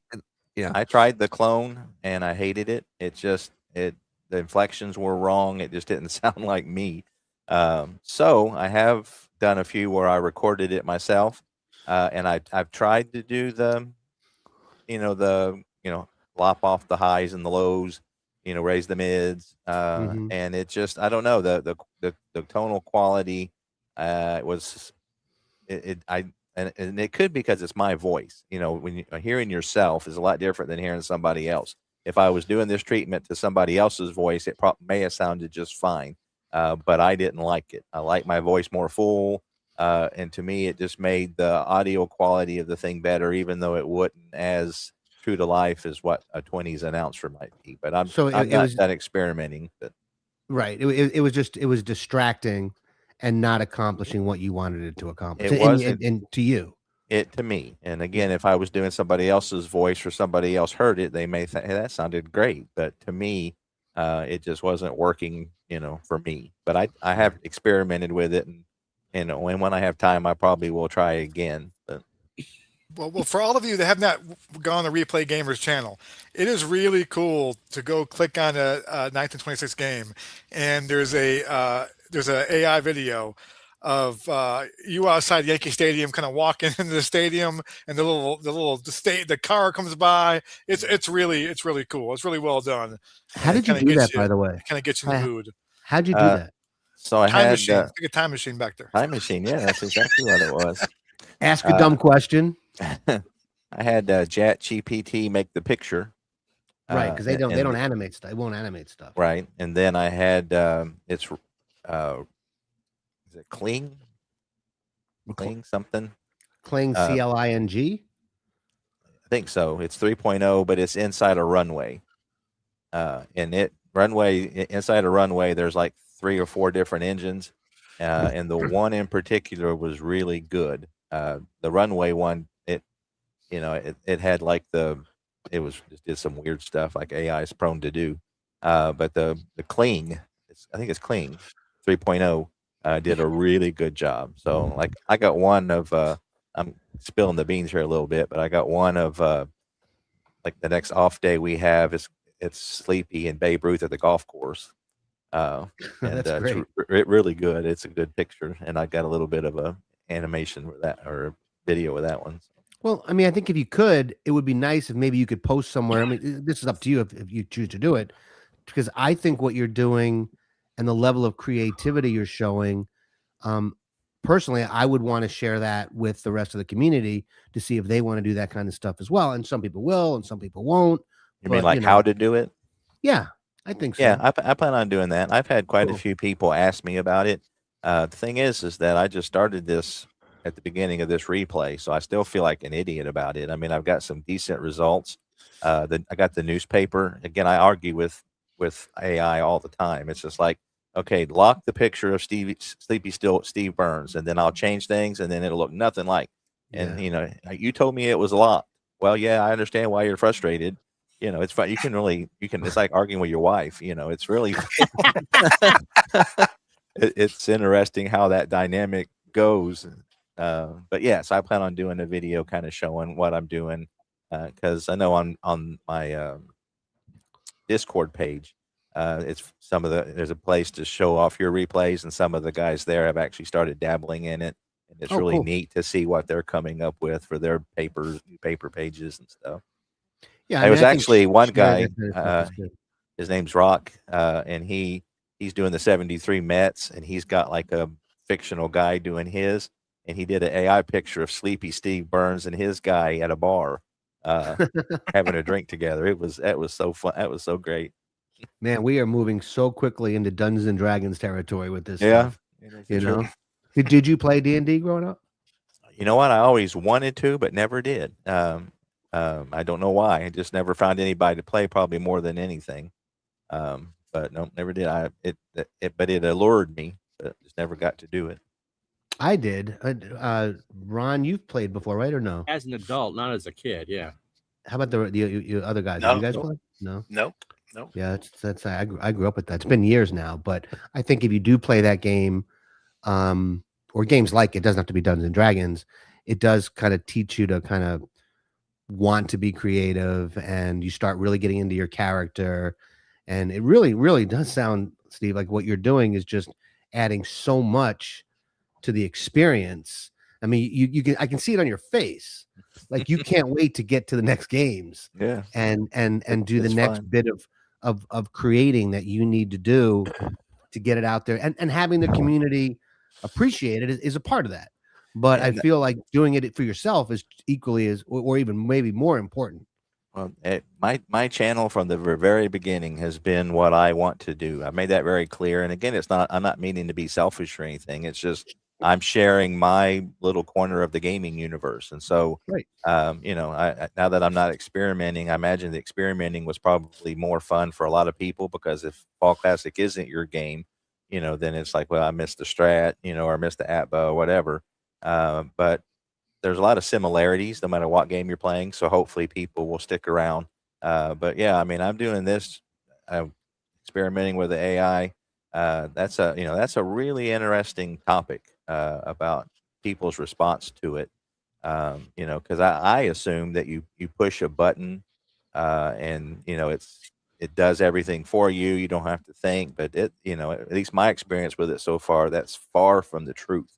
I tried the clone and I hated it. The inflections were wrong. It just didn't sound like me. So I have done a few where I recorded it myself, and I've tried to do lop off the highs and the lows, raise the mids, Mhm. and it just I don't know the tonal quality was and it could because it's my voice. When hearing yourself is a lot different than hearing somebody else. If I was doing this treatment to somebody else's voice, it may have sounded just fine, but I didn't like it. I like my voice more full, and to me, it just made the audio quality of the thing better, even though it wouldn't as true to life as what a 20s announcer might be. But I'm it not was done experimenting. But right. It was distracting and not accomplishing what you wanted it to accomplish. It And- wasn't- and to you. it to me. And again, if I was doing somebody else's voice or somebody else heard it, they may think, hey, that sounded great. But to me, it just wasn't working, for me. But I have experimented with it, and when I have time, I probably will try again. But Well, for all of you that have not gone on the Replay Gamers channel, it is really cool to go click on a 1926 game, and there's a AI video of you outside Yankee Stadium, kind of walking into the stadium, and the car comes by. It's really cool. It's really well done. How And did you kinda do gets that, by the way? Kind of gets you in the Hi. mood. How'd you do Uh, that? so I Time had machine. Like a time machine back there. time machine. Yeah, that's exactly what it was. Ask a dumb question. I had Chat GPT make the picture. Right, because they and- don't animate stuff. They won't animate stuff. Right, and then I had is it Kling something? Kling, Uh, CLING. I think so. It's 3.0, but it's inside a runway. And inside a runway, there's like 3 or 4 different engines, and the one in particular was really good. The runway one, it had like it was just did some weird stuff like AI is prone to do. But the Kling, I think it's Kling 3.0, did a really good job. So like I got one of I'm spilling the beans here a little bit, but I got one of like the next off day we have it's Sleepy and Babe Ruth at the golf course. And That's great. it's really good. It's a good picture, and I got a little bit of a animation with that or video with that one. Well, I mean, I think if you could, it would be nice if maybe you could post somewhere. I mean, this is up to you if you choose to do it, because I think what you're doing and the level of creativity you're showing, personally, I would want to share that with the rest of the community to see if they want to do that kind of stuff as well. And some people will, and some people won't. You mean But, like how to do it? Yeah, I think so. Yeah, I plan on doing that. I've had quite Cool. a few people ask me about it. The thing is that I just started this at the beginning of this replay, so I still feel like an idiot about it. I mean, I've got some decent results. I got the newspaper. Again, I argue with AI all the time. It's just like, okay, lock the picture of Sleepy Steve Burns, and then I'll change things, and then it'll look nothing like. And you told me it was locked. Well, yeah, I understand why you're frustrated. It's fine. You can. It's like arguing with your wife. It's really. It's interesting how that dynamic goes. But yeah, so I plan on doing a video kind of showing what I'm doing, because I know on my Discord page, it's there's a place to show off your replays, and some of the guys there have actually started dabbling in it, and it's really cool. neat to see what they're coming up with for their paper pages and stuff. Yeah, There was I think actually one sharing guy, that kind of stuff is good. his name's Rock, and he's doing the 73 Mets, and he's got like a fictional guy doing his, and he did an AI picture of Sleepy Steve Burns and his guy at a bar, having a drink together. That was so fun. That was so great. Man, we are moving so quickly into Dungeons and Dragons territory with this Yeah. stuff. Did you play D&D growing up? You know what? I always wanted to, but never did. I don't know why. I just never found anybody to play, probably more than anything. But no, never did. But it allured me, but just never got to do it. I did. Ron, you've played before, right, or no? As an adult, not as a kid. Yeah. How about the other guys? No. Did you guys Nope. play? No. Nope. Nope. Yeah, that's I grew up with that. It's been years now, but I think if you do play that game, or games like it, doesn't have to be Dungeons and Dragons, it does kind of teach you to kind of want to be creative, and you start really getting into your character. And it really, really does sound, Steve, like what you're doing is just adding so much to the experience. I mean, you can, I can see it on your face. Like you can't wait to get to the next games Yeah. and do the It's next fun. bit of creating that you need to do to get it out there, and having the community appreciate it is a part of that. But I And feel like doing it for yourself is equally as, or even maybe more important. well, my channel from the very beginning has been what I want to do. I made that very clear. And again, it's not, I'm not meaning to be selfish or anything. It's just I'm sharing my little corner of the gaming universe. And so, Right. you know, now that I'm not experimenting, I imagine the experimenting was probably more fun for a lot of people, because if Fall Classic isn't your game, you know, then it's like, well, I missed the strat, you know, or I missed the ATBA or whatever. But there's a lot of similarities no matter what game you're playing. So hopefully people will stick around. But yeah, I mean, I'm doing this, experimenting with the AI. That's a really interesting topic, about people's response to it. You know, because I assume that you push a button, and you know it does everything for you. You don't have to think. But it, you know, at least my experience with it so far, that's far from the truth.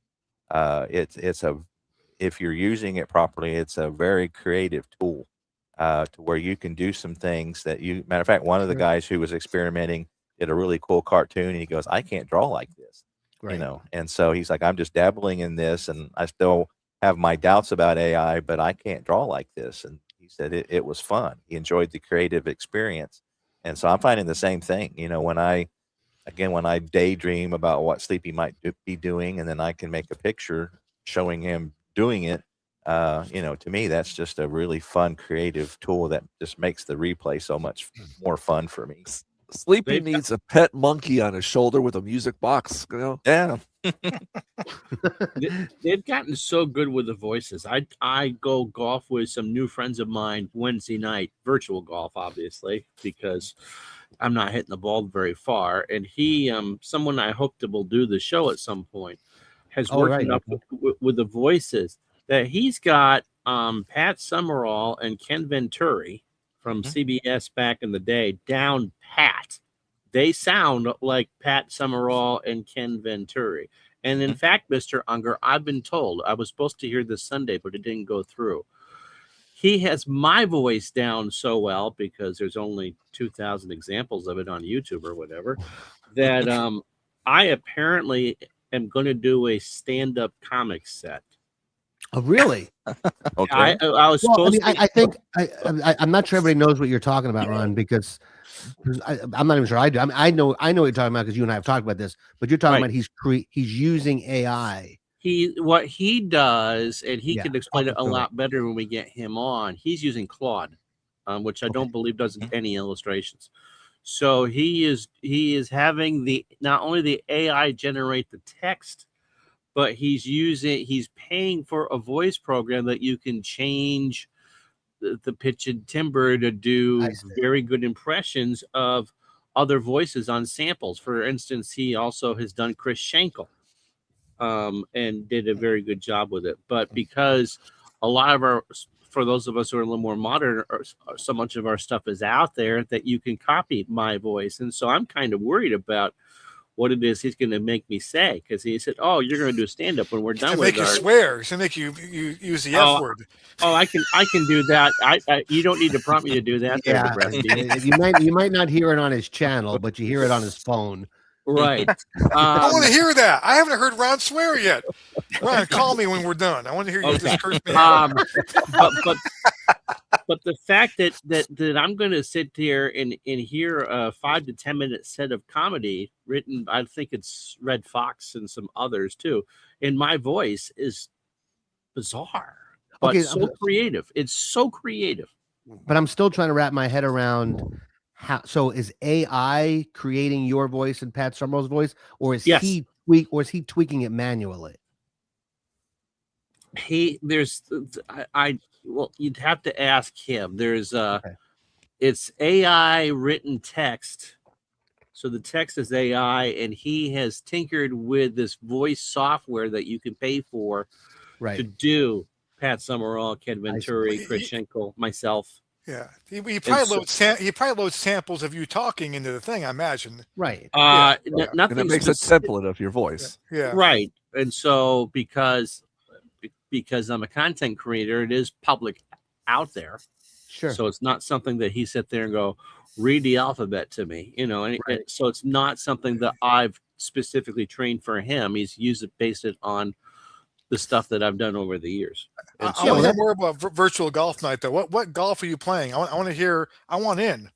It's a, if you're using it properly, it's a very creative tool, to where you can do some things that you, matter of fact, one of the Sure. guys who was experimenting did a really cool cartoon, and he goes, I can't draw like this, you Right. know? And so he's like, I'm just dabbling in this, and I still have my doubts about AI, but I can't draw like this. And he said it was fun. He enjoyed the creative experience. And so I'm finding the same thing, you know, when I daydream about what Sleepy might be doing, and then I can make a picture showing him doing it. You know, to me, that's just a really fun, creative tool that just makes the replay so much more fun for me. Sleepy They've got- needs a pet monkey on his shoulder with a music box. You know, Yeah. They've gotten so good with the voices. I go golf with some new friends of mine Wednesday night, virtual golf, obviously, because I'm not hitting the ball very far. And he, someone I hope that will do the show at some point, has Oh, worked right, enough okay. with the voices that he's got Pat Summerall and Ken Venturi from CBS back in the day down pat. They sound like Pat Summerall and Ken Venturi. And in fact, Mr. Unger, I've been told, I was supposed to hear this Sunday, but it didn't go through. He has my voice down so well, because there's only 2,000 examples of it on YouTube or whatever, that I apparently am going to do a stand-up comic set. Oh, really? Okay. I was Well, I supposed mean, to. I think I'm not sure everybody knows what you're talking about, Ron, because I'm not even sure I do. I mean, I know what you're talking about because you and I have talked about this. But you're talking Right. about he's using AI. What he does, and he Yeah, can explain talk it a us through lot better when we get him on. He's using Claude, which I Okay. don't believe does Mhm. any illustrations. So he is having not only the AI generate the text, but he's paying for a voice program that you can change the pitch and timbre to do I see. very good impressions of other voices on samples. For instance, he also has done Chris Schenkel, and did a very good job with it. But because a lot of for those of us who are a little more modern, so much of our stuff is out there that you can copy my voice. And so I'm kind of worried about what it is he's going to make me say, because he said, "Oh, you're going to do stand up when we're To done make with you our." swear, to make you use the Oh, F word. Oh, I can do that. You don't need to prompt me to do that, there, Yeah, Dabrowski. you might not hear it on his channel, but you hear it on his phone. Right. I want to hear that. I haven't heard Ron swear yet. Ron, call me when we're done. I want to hear you Okay. just curse me out. But the fact that I'm going to sit here and hear a 5 to 10 minute set of comedy written, I think it's Red Fox and some others too, in my voice is bizarre, but Okay, so creative. It's so creative. But I'm still trying to wrap my head around how. So is AI creating your voice and Pat Summerall's voice, or is Yes. he tweaking it manually? Well, you'd have to ask him. There's Okay. it's AI written text. So the text is AI, and he has tinkered with this voice software that you can pay for to Right. do Pat Summerall, Ken see. Venturi, Chris Schenkel, myself. Yeah, he so- probably loads samples of you talking into the thing. I imagine. Right. Yeah. Nothing And it makes a specific- template of your voice. Yeah. right. And so because I'm a content creator, it is public out there. Sure. So it's not something that he sit there and go, read the alphabet to me, and Right. so it's not something that I've specifically trained for him. He's based it on the stuff that I've done over the years. And I so- want to hear more about virtual golf night though. What golf are you playing? I want to hear. I want in.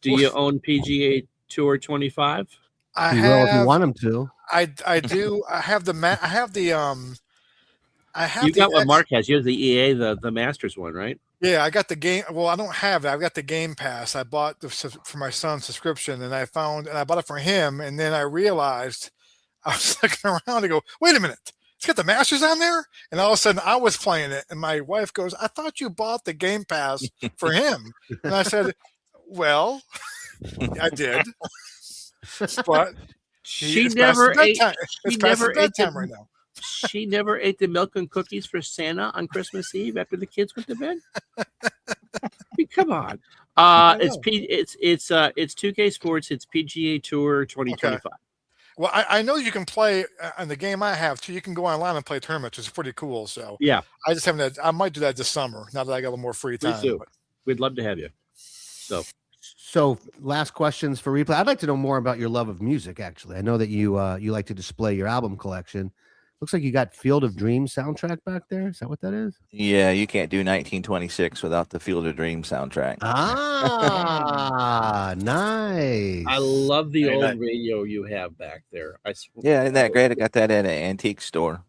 do you own PGA Tour 25? I He will if you have. want him to. I do. I have the. I have the. I have. You the got what X- Mark has. You have the EA, the Masters one, right? Yeah, I got the game. Well, I don't have it. I've got the Game Pass. I bought for my son's subscription, and I bought it for him, and then I realized I was looking around to go, wait a minute, it's got the Masters on there, and all of a sudden I was playing it, and my wife goes, I thought you bought the Game Pass for him, and I said, well, I did, but She it's past never his ate. bedtime. She It's past his never ate bedtime the, right now. She never ate the milk and cookies for Santa on Christmas Eve after the kids went to bed. I mean, come on. It's know. it's 2K Sports. It's PGA Tour 2025. Well, I know you can play on the game I have too. You can go online and play tournaments, which is pretty cool. So Yeah, I just haven't. I might do that this summer now that I got a little more free please time. do. but- We'd love to have you. So Last questions for replay. I'd like to know more about your love of music. Actually, I know that you like to display your album collection. Looks like you got Field of Dreams soundtrack back there. Is that what that is? Yeah, you can't do 1926 without the Field of Dreams soundtrack. Ah, nice. I love the Very old nice. radio you have back there. Yeah, isn't that great? I got that at an antique store.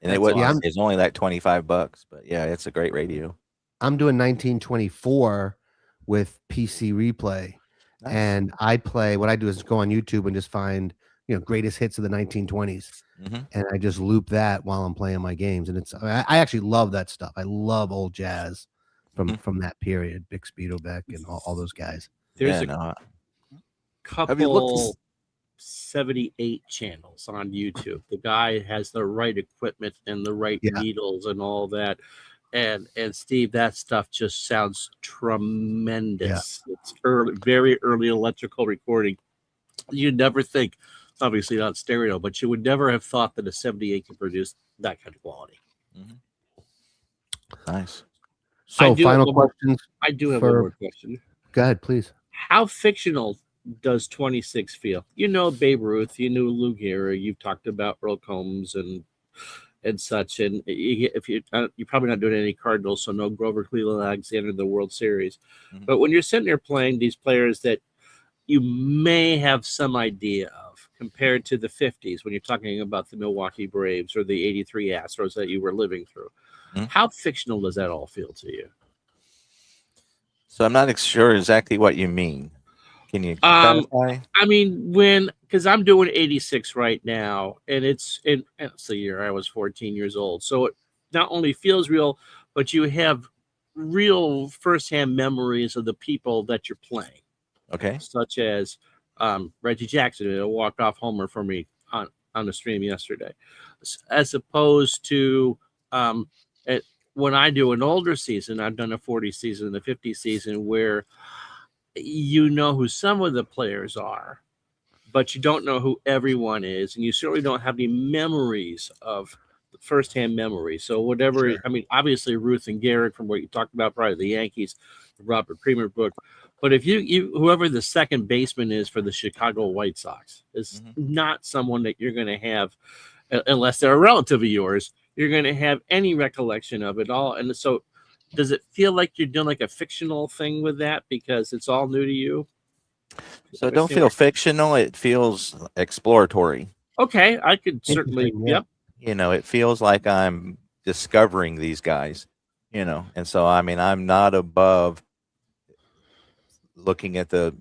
And it That's wasn't, awesome. it's only like $25, but yeah, it's a great radio. I'm doing 1924 with PC Replay, Nice. and I play. What I do is go on YouTube and just find greatest hits of the 1920s, Mhm. and I just loop that while I'm playing my games. And I actually love that stuff. I love old jazz from that period, Bixby Beck and all those guys. There's Yeah, a no, Have you looked couple 78 channels on YouTube. The guy has the right equipment and the right Yeah. needles and all that. And Steve, that stuff just sounds tremendous. It's very early electrical recording. You'd never think, obviously not stereo, but you would never have thought that a 78 could produce that kind of quality. nice. So do have final one more- questions. I do have For- one more question. Go ahead, please. How fictional does 26 feel? You know Babe Ruth, you knew Lou Gehrig, you've talked about Earl Combs and such, and if you're probably not doing any Cardinals, so no Grover Cleveland Alexander in the World Series. Mhm. But when you're sitting there playing these players that you may have some idea of compared to the 50s when you're talking about the Milwaukee Braves or the 83 Astros that you were living through, Mhm. how fictional does that all feel to you? So I'm not sure exactly what you mean. Can you Um, clarify? I mean, because I'm doing 86 right now, and it's the year I was 14 years old. So it not only feels real, but you have real firsthand memories of the people that you're playing, Okay. such as Reggie Jackson, who walked off homer for me on the stream yesterday, as opposed to when I do an older season. I've done a 40 season and a 50 season where you know who some of the players are, but you don't know who everyone is, and you certainly don't have any memories of firsthand memories. So whatever, Sure. I mean, obviously Ruth and Gehrig from what you talked about, probably the Yankees, the Robert Creamer book. But if you whoever the second baseman is for the Chicago White Sox is not someone that you're going to have, unless they're a relative of yours, you're going to have any recollection of it all. And so does it feel like you're doing like a fictional thing with that because it's all new to you? So it don't feel fictional. It feels exploratory. Okay, I could certainly. Interesting, yeah. Yep. It feels like I'm discovering these guys, and so, I mean, I'm not above looking at the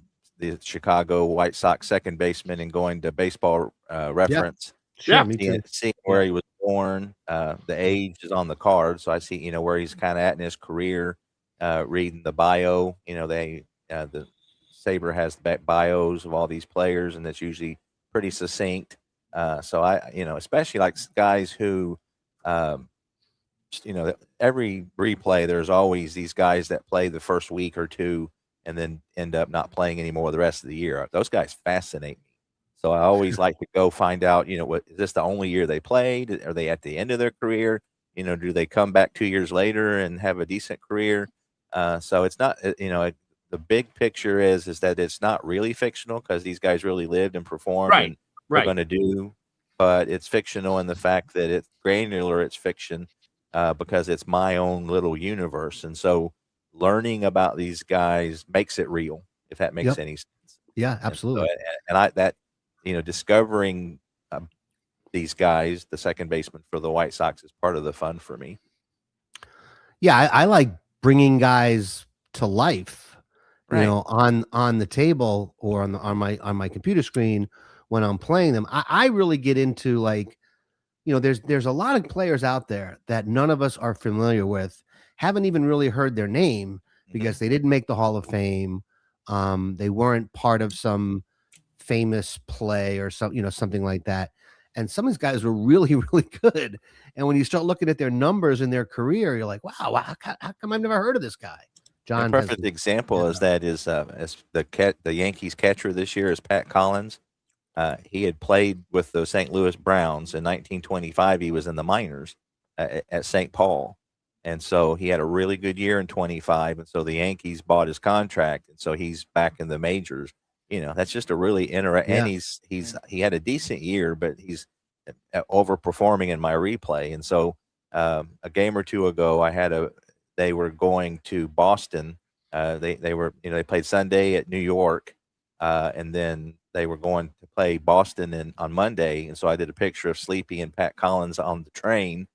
Chicago White Sox second baseman and going to Baseball Reference, Sure, Yeah. me too. seeing where he was born. The age is on the card, so I see, where he's kind of at in his career. reading the bio. The Saber has the bios of all these players, and it's usually pretty succinct. So especially like guys who, every replay, there's always these guys that play the first week or two and then end up not playing anymore the rest of the year. Those guys fascinate me. So I always like to go find out, what is this the only year they played? Are they at the end of their career? Do they come back 2 years later and have a decent career? So it's not, the big picture is that it's not really fictional because these guys really lived and performed and they're going to do, but it's fictional in the fact that it's granular, it's fiction because it's my own little universe. And so learning about these guys makes it real, if that makes any sense. Yeah, absolutely. Discovering these guys, the second baseman for the White Sox, is part of the fun for me. Yeah, I like bringing guys to life, Right. on the table or on my computer screen when I'm playing them. I really get into there's a lot of players out there that none of us are familiar with, haven't even really heard their name because they didn't make the Hall of Fame. They weren't part of some famous play or something like that. And some of these guys were really, really good. And when you start looking at their numbers in their career, you're like, wow, how come I've never heard of this guy? John, a perfect example is the Yankees catcher this year is Pat Collins. He had played with the St. Louis Browns in 1925. He was in the minors at St. Paul. And so he had a really good year in 25. And so the Yankees bought his contract. And so he's back in the majors. That's just a really interesting, and he had a decent year, but he's overperforming in my replay. And so a game or two ago, they were going to Boston. They played Sunday at New York, and then they were going to play Boston on Monday. And so I did a picture of Sleepy and Pat Collins on the train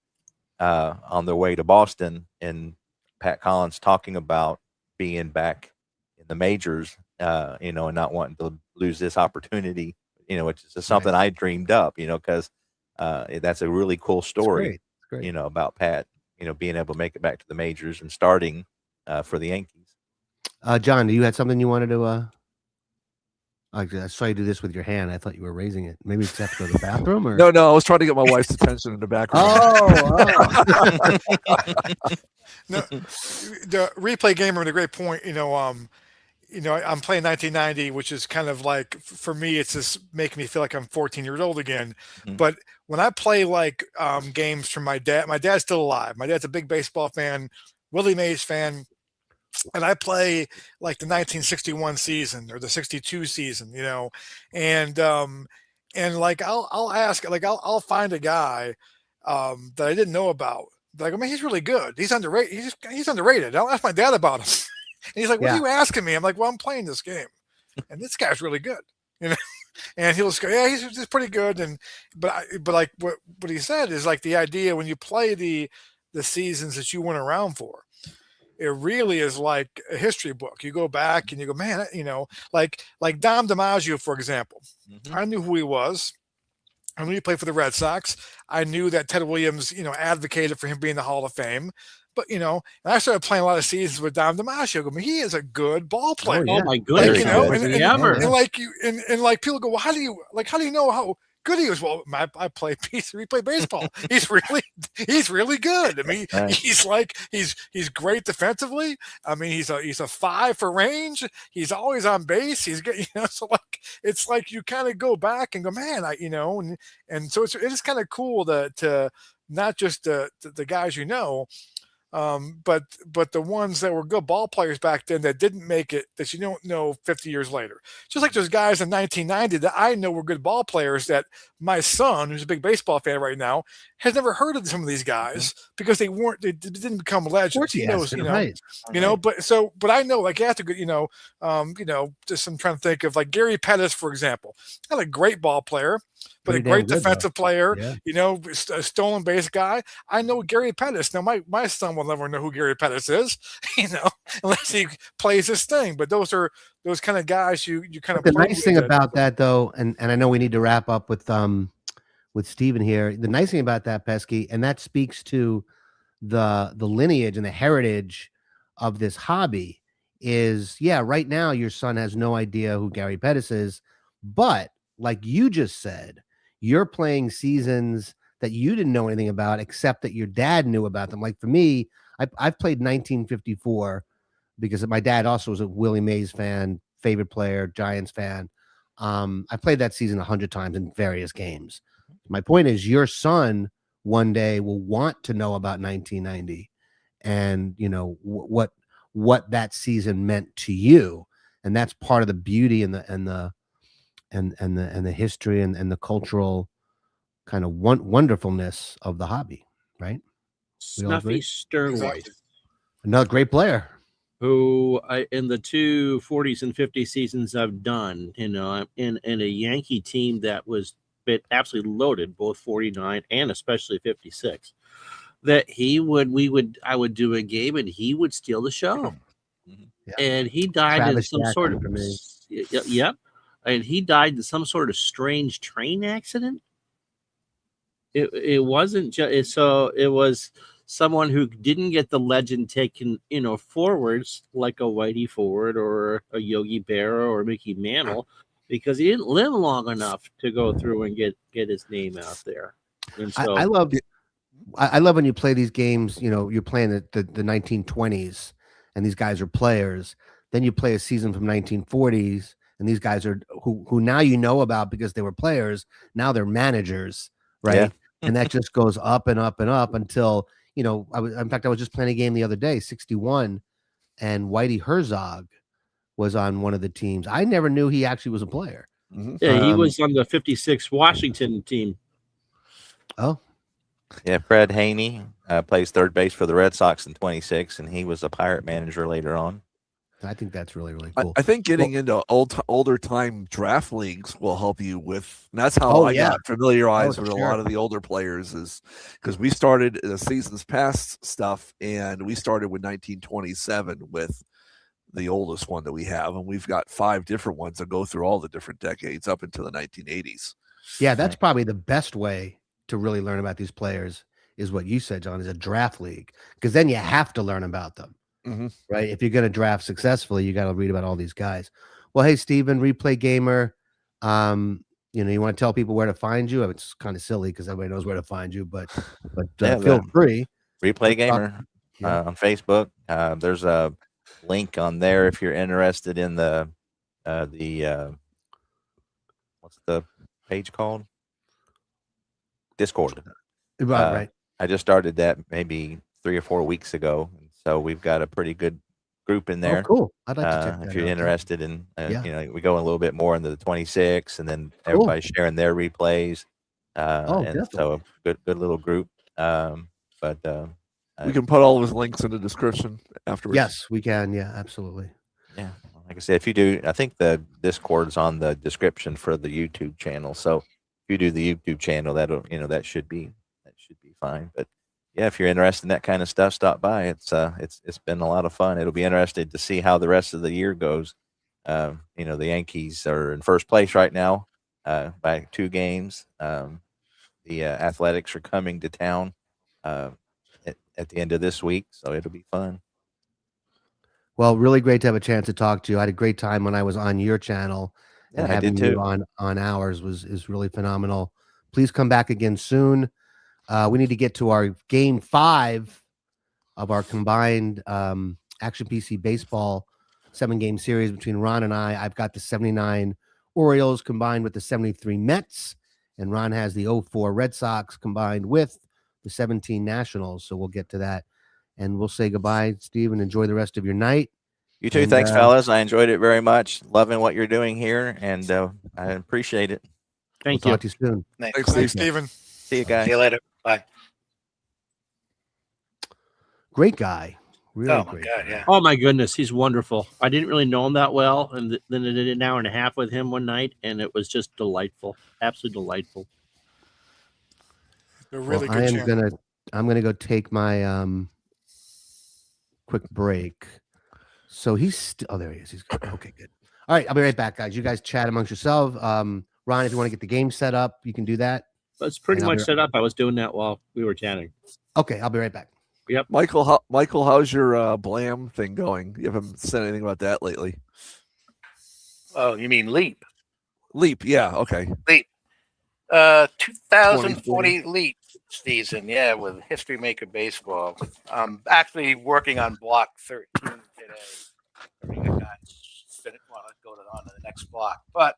on their way to Boston, and Pat Collins talking about being back in the majors, and not wanting to lose this opportunity, which is something I dreamed up, because that's a really cool story, it's great. About Pat, being able to make it back to the majors and starting for the Yankees. John, do you have something you wanted to? I saw you do this with your hand. I thought you were raising it. Maybe it's have to go to the bathroom, or No, I was trying to get my wife's attention in the background. No, the replay game made a great point. I'm playing 1990, which is kind of like, for me, it's just making me feel like I'm 14 years old again. Mhm. But when I play games from my dad's still alive. My dad's a big baseball fan, Willie Mays fan. And I play like the 1961 season or the 62 season, and I'll ask, I'll find a guy that I didn't know about. Like, I mean, he's really good. He's underrated. He's underrated. I'll ask my dad about him. And he's like, "What are you asking me?" I'm like, "Well, I'm playing this game, and this guy's really good, And he'll just go, "Yeah, he's pretty good." But like what he said is like the idea when you play the seasons that you went around for, it really is like a history book. You go back and you go, man, like Dom DiMaggio, for example. Mhm. I knew who he was. I knew he played for the Red Sox. I knew that Ted Williams, advocated for him being in the Hall of Fame. But and I started playing a lot of seasons with Dom DiMaggio. I mean, he is a good ball player. Oh my goodness! And like people go, well, how do you know how good he is? Well, I play replay baseball. He's really good. I mean, Right. he's great defensively. I mean, he's a 5 for range. He's always on base. He's good. So like it's like you kind of go back and go, man, and so it is kind of cool to not just the guys but the ones that were good ball players back then that didn't make it, that you don't know 50 years later. Just like those guys in 1990 that I know were good ball players that my son, who's a big baseball fan right now, has never heard of some of these guys because they didn't become legends. He knows, right. But I know, like, you have to, just I'm trying to think of like Gary Pettis, for example, not a great ball player, but Pretty a great damn good, defensive player, Yeah. a stolen base guy. I know Gary Pettis. Now, my son will never know who Gary Pettis is, unless he plays this thing. But those are those kind of guys you kind of. The nice thing about that, though, and I know we need to wrap up with Steven here. The nice thing about that, Pesky, and that speaks to the lineage and the heritage of this hobby is, yeah, right now your son has no idea who Gary Pettis is, but like you just said, you're playing seasons that you didn't know anything about, except that your dad knew about them. Like for me, I've played 1954 because my dad also was a Willie Mays fan, favorite player, Giants fan. I played that season 100 times in various games. My point is, your son one day will want to know about 1990 and what that season meant to you, and that's part of the beauty and the history and the cultural kind of wonderfulness of the hobby, right? We all agree? Snuffy Sternweiss, Exactly. Another great player. who in the two 40s and 50s seasons I've done, I'm in a Yankee team that was absolutely loaded, both 49 and especially 56. That I would do a game and he would steal the show. Yeah. And he died Travis in some sort Jackson of for me. yep. And he died in some sort of strange train accident. It wasn't just so it was someone who didn't get the legend taken, forwards like a Whitey Ford or a Yogi Berra or Mickey Mantle, because he didn't live long enough to go through and get his name out there. And so I love when you play these games, you're playing the 1920s and these guys are players. Then you play a season from 1940s and these guys are who now about because they were players. Now they're managers, right? Yeah. And that just goes up and up and up until, I was just playing a game the other day, 61, and Whitey Herzog was on one of the teams. I never knew he actually was a player. yeah, he was on the 56 Washington team. Oh, Yeah, Fred Haney plays third base for the Red Sox in 26, and he was a Pirate manager later on. I think that's really, really cool. I think getting into older time draft leagues will help you with. And that's how I got familiarized with a lot of the older players, is because we started the seasons past stuff, and we started with 1927 with the oldest one that we have, and we've got 5 different ones that go through all the different decades up into the 1980s. Yeah, that's probably the best way to really learn about these players is what you said, John, is a draft league, because then you have to learn about them. Right? If you're going to draft successfully, you got to read about all these guys. Well, hey, Steven, Replay Gamer, you want to tell people where to find you? It's kind of silly because everybody knows where to find you, but feel free. Replay Gamer on Facebook. There's a link on there if you're interested in the what's the page called? Discord. Right. I just started that maybe 3 or 4 weeks ago. So we've got a pretty good group in there. Oh, cool. I'd like to check that if you're out. interested in, we go a little bit more into the 26, and then everybody's sharing their replays. And so a good little group. But we can put all of his links in the description afterwards. Yes, we can. Yeah, absolutely. Yeah, like I said, if you do, I think the Discord's on the description for the YouTube channel. So if you do the YouTube channel, that should be fine. But yeah, if you're interested in that kind of stuff, stop by. It's been a lot of fun. It'll be interesting to see how the rest of the year goes. The Yankees are in first place right now by 2 games. The Athletics are coming to town at the end of this week, so it'll be fun. Well, really great to have a chance to talk to you. I had a great time when I was on your channel, and having you on ours is really phenomenal. Please come back again soon. We need to get to our game 5 of our combined Action PC Baseball 7-game series between Ron and I. I've got the 79 Orioles combined with the 73 Mets, and Ron has the 04 Red Sox combined with the 17 Nationals. So we'll get to that, and we'll say goodbye, Steve, and enjoy the rest of your night. You too. Thanks, fellas. I enjoyed it very much. Loving what you're doing here, and I appreciate it. Thank We'll you. talk to you soon. Thanks, Steven. See you guys. See you later. Bye. Great guy. Really Oh my great. God, yeah. Oh my goodness, he's wonderful. I didn't really know him that well, and then I did an hour and a half with him one night, and it was just delightful, absolutely delightful. They're really Well, good. I'm gonna go take my quick break. So he's there he is. He's good. Okay, good. All right, I'll be right back, guys. You guys chat amongst yourselves. Ron, if you want to get the game set up, you can do that. But it's pretty And I'll much be- set up. I was doing that while we were chatting. Okay, I'll be right back. Yep. Michael, how's your Blam thing going? You haven't said anything about that lately. Oh, you mean Leap? Leap, yeah, okay. Leap. 2040 Leap season, yeah, with History Maker Baseball. I'm actually working on block 13 today. I got want to go on to the next block, but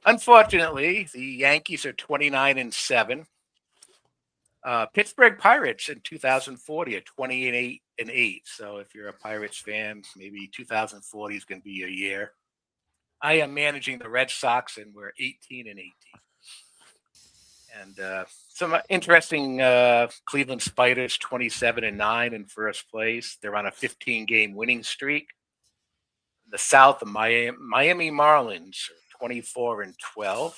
unfortunately, the Yankees are 29-7. Pittsburgh Pirates in 2040 are 28-8. So if you're a Pirates fan, maybe 2040 is going to be your year. I am managing the Red Sox, and we're 18-18. And some interesting Cleveland Spiders 27-9 in first place. They're on a 15-game winning streak. The South, the Miami Marlins are 24-12.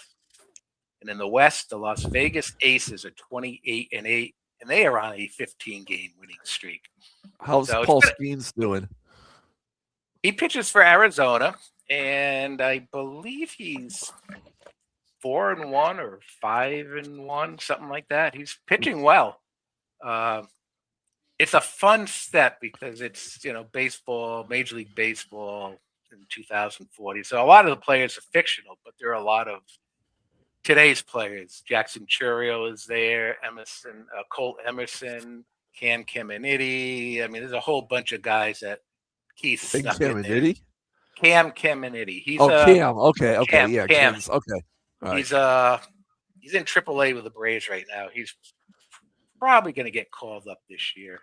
And in the West, the Las Vegas Aces are 28-8, and they are on a 15-game winning streak. How's Paul Skeens doing? He pitches for Arizona, and I believe he's 4-1 or 5-1, something like that. He's pitching well. It's a fun step because it's, baseball, Major League Baseball in 2040. So a lot of the players are fictional, but there are a lot of today's players. Jackson Churio is there, Emerson, Colt Emerson, Cam Caminiti. I mean, there's a whole bunch of guys that Keith snuck in there. Cam Caminiti. He's Cam. Okay. Cam, Yeah. Cam. Cam's, okay. All He's right. He's in AAA with the Braves right now. He's probably going to get called up this year.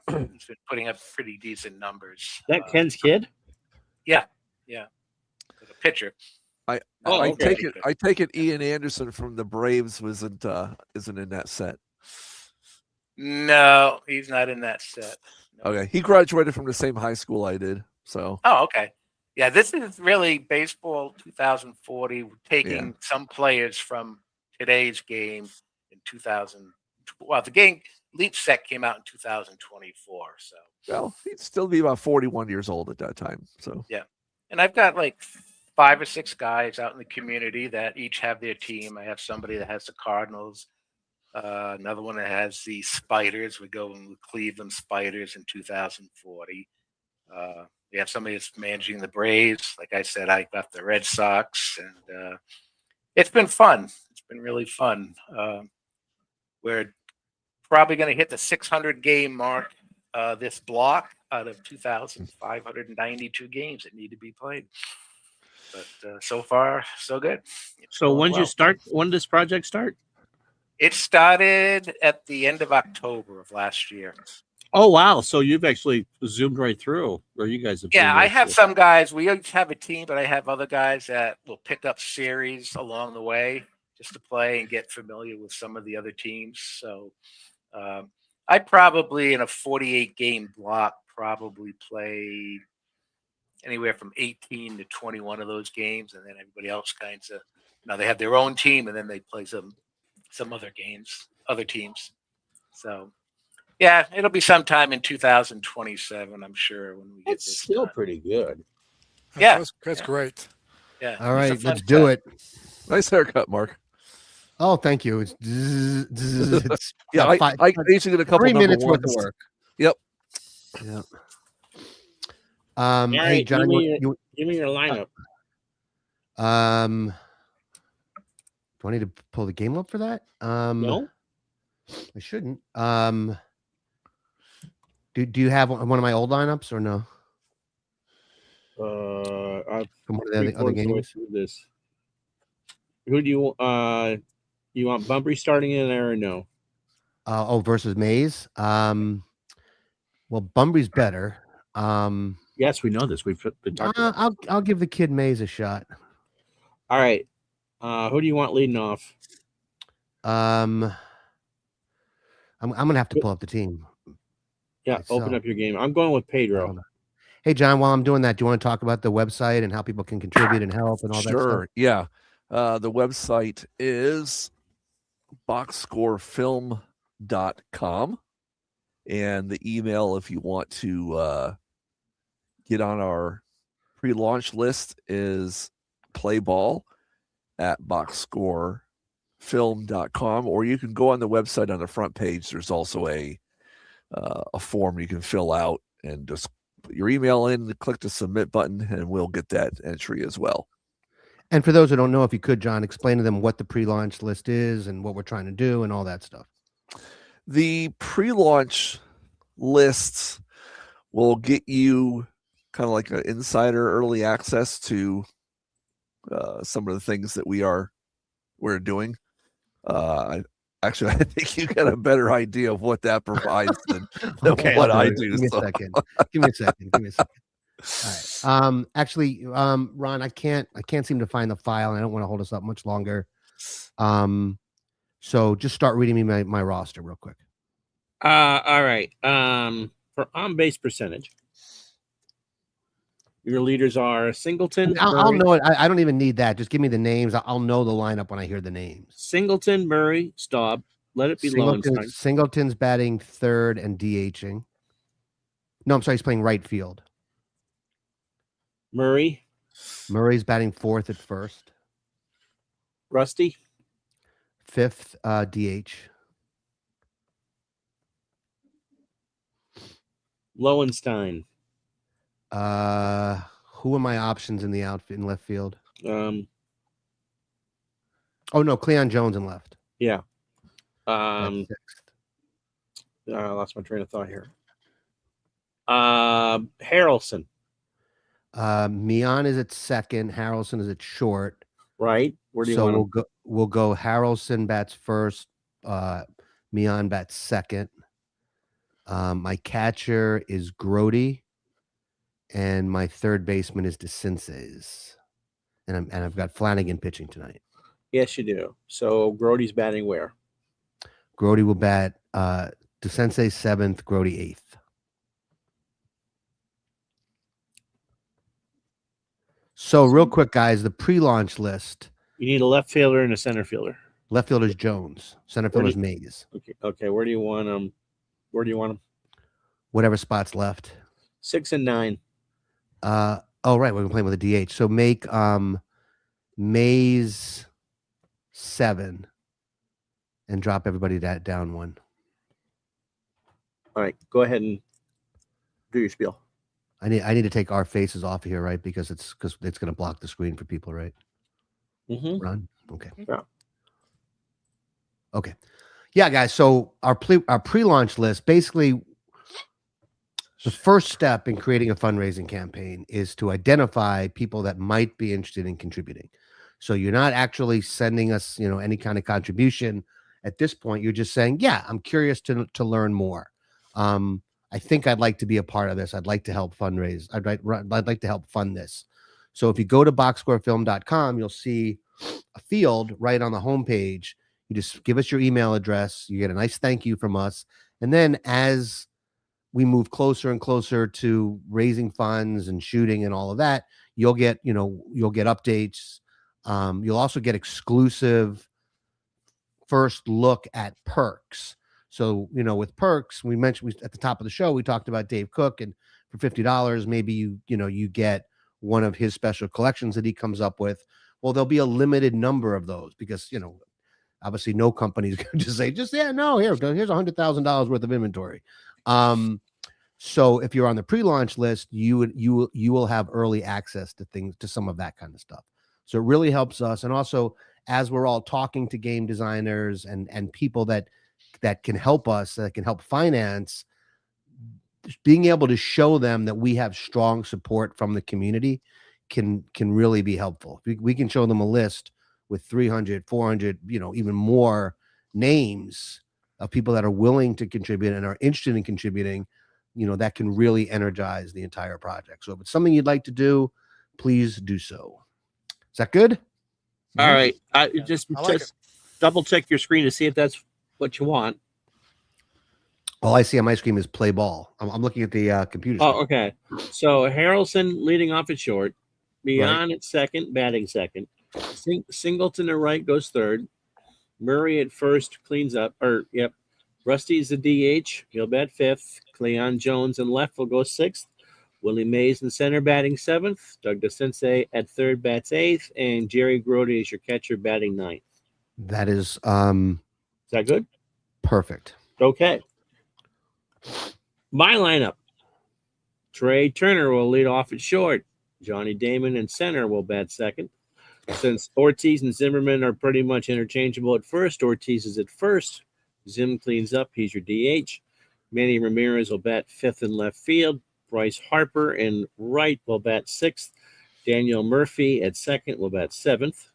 He's been putting up pretty decent numbers. Is that Ken's kid? Yeah. The pitcher. I take it Ian Anderson from the Braves isn't in that set. No, he's not in that set. No. Okay. He graduated from the same high school I did. So Okay. Yeah, this is really baseball 2040, taking some players from today's game in 2000. Well, the game Leap set came out in 2024. So well, he'd still be about 41 years old at that time. So yeah. And I've got like 5 or 6 guys out in the community that each have their team. I have somebody that has the Cardinals, another one that has the Spiders. We're going with Cleveland Spiders in 2040. We have somebody that's managing the Braves. Like I said, I got the Red Sox, and it's been fun. It's been really fun. We're probably going to hit the 600 game mark this block out of 2,592 games that need to be played. But so far, so good. So when did you start? When does this project start? It started at the end of October of last year. Oh, wow. So you've actually zoomed right through, or you guys have. Yeah, I have some guys. We each have a team, but I have other guys that will pick up series along the way just to play and get familiar with some of the other teams. So I probably, in a 48-game block, probably play anywhere from 18 to 21 of those games, and then everybody else kinds of, they have their own team, and then they play some other games, other teams. So. Yeah, it'll be sometime in 2027, I'm sure. When we get It's this still done. pretty good. Yeah, That's great. Yeah. All it's a right, fun let's do set. it. nice haircut, Mark. Oh, thank you. It's, it's Yeah, I usually get a couple 3 minutes number worth of ones. work. Yep. Yeah. All Hey, right, John, give me your lineup. do I need to pull the game up for that? No. I shouldn't. Do you have one of my old lineups or no? From one of the other games? This. Who do you want Bumpy starting in there or no? Versus Mays. Well, Bunbury's better. Yes, we know this. We've been talking. I'll give the kid Mays a shot. All right. Who do you want leading off? I'm gonna have to pull up the team. Yeah, open up your game. I'm going with Pedro. Hey, John, while I'm doing that, do you want to talk about the website and how people can contribute and help and all that stuff? Sure. Yeah. The website is boxscorefilm.com. And the email, if you want to get on our pre-launch list, is playball@boxscorefilm.com. Or you can go on the website on the front page. There's also a a form you can fill out and just put your email in, click the submit button, and we'll get that entry as well. And for those who don't know, if you could, John, explain to them what the pre-launch list is and what we're trying to do and all that stuff. The pre-launch lists will get you kind of like an insider early access to some of the things that we're doing. I think you got a better idea of what that provides than what I do. Give me a second. Give me a second. All right. Actually, Ron, I can't seem to find the file, and I don't want to hold us up much longer. So just start reading me my roster real quick. All right. For on-base percentage, your leaders are Singleton. I'll know it. I don't even need that. Just give me the names. I'll know the lineup when I hear the names. Singleton, Murray, Staub. Let it be Lowenstein. Singleton's batting third and DHing. No, I'm sorry. He's playing right field. Murray's batting fourth at first. Rusty. Fifth, DH. Lowenstein. Who are my options in the outfield in left field? Oh no, Cleon Jones in left. Yeah. That's sixth. I lost my train of thought here. Harrelson. Mian is at second. Harrelson is at short. Right. Where do you want him? We'll go Harrelson bats first. Mian bats second. My catcher is Grody, and my third baseman is DeCinces. And I've got Flanagan pitching tonight. Yes, you do. So Grody's batting where? Grody will bat DeCinces seventh, Grody eighth. So real quick, guys, the pre-launch list. You need a left fielder and a center fielder. Left fielder is Jones. Center fielder is Mays. Okay. Where do you want them? Whatever spot's left. 6 and 9. Right. We're playing with a DH. So make Mays 7 and drop everybody down 1. All right. Go ahead and do your spiel. I need to take our faces off of here, right? Because it's going to block the screen for people, right? Mm-hmm. Ron? Okay. Yeah. Okay. Yeah, guys. So our pre-launch list, basically, the first step in creating a fundraising campaign is to identify people that might be interested in contributing. So you're not actually sending us, any kind of contribution at this point. You're just saying, yeah, I'm curious to learn more. I think I'd like to be a part of this. I'd like to help fundraise. I'd like to help fund this. So if you go to boxscorefilm.com, you'll see a field right on the homepage. You just give us your email address. You get a nice thank you from us. And then as we move closer and closer to raising funds and shooting and all of that, you'll get updates. You'll also get exclusive first look at perks. So, with perks, we mentioned at the top of the show, we talked about Dave Cook, and for $50, maybe you get one of his special collections that he comes up with. Well, there'll be a limited number of those because, obviously no company is going to say, here's $100,000 worth of inventory. So if you're on the pre-launch list, you will have early access to some of that kind of stuff. So it really helps us. And also, as we're all talking to game designers and people that can help us, that can help finance, being able to show them that we have strong support from the community can really be helpful. We can show them a list with 300, 400, even more names of people that are willing to contribute and are interested in contributing, that can really energize the entire project. So if it's something you'd like to do, please do so. Is that good? All right. Just like double check your screen to see if that's what you want. All I see on my screen is play ball. I'm looking at the computer screen. Oh, okay. So Harrelson leading off at short, Mian at second, batting second. Singleton at right goes third. Murray at first cleans up. Rusty's the DH. He'll bat fifth. Cleon Jones in left will go sixth. Willie Mays in center batting seventh. Doug DeCinces at third bats eighth. And Jerry Grody is your catcher batting ninth. That is Is that good? perfect. Okay. My lineup: Trey Turner will lead off at short. Johnny Damon in center will bat second. Since Ortiz and Zimmerman are pretty much interchangeable at first, Ortiz is at first. Zim cleans up. He's your DH. Manny Ramirez will bat fifth in left field. Bryce Harper in right will bat sixth. Daniel Murphy at second will bat seventh.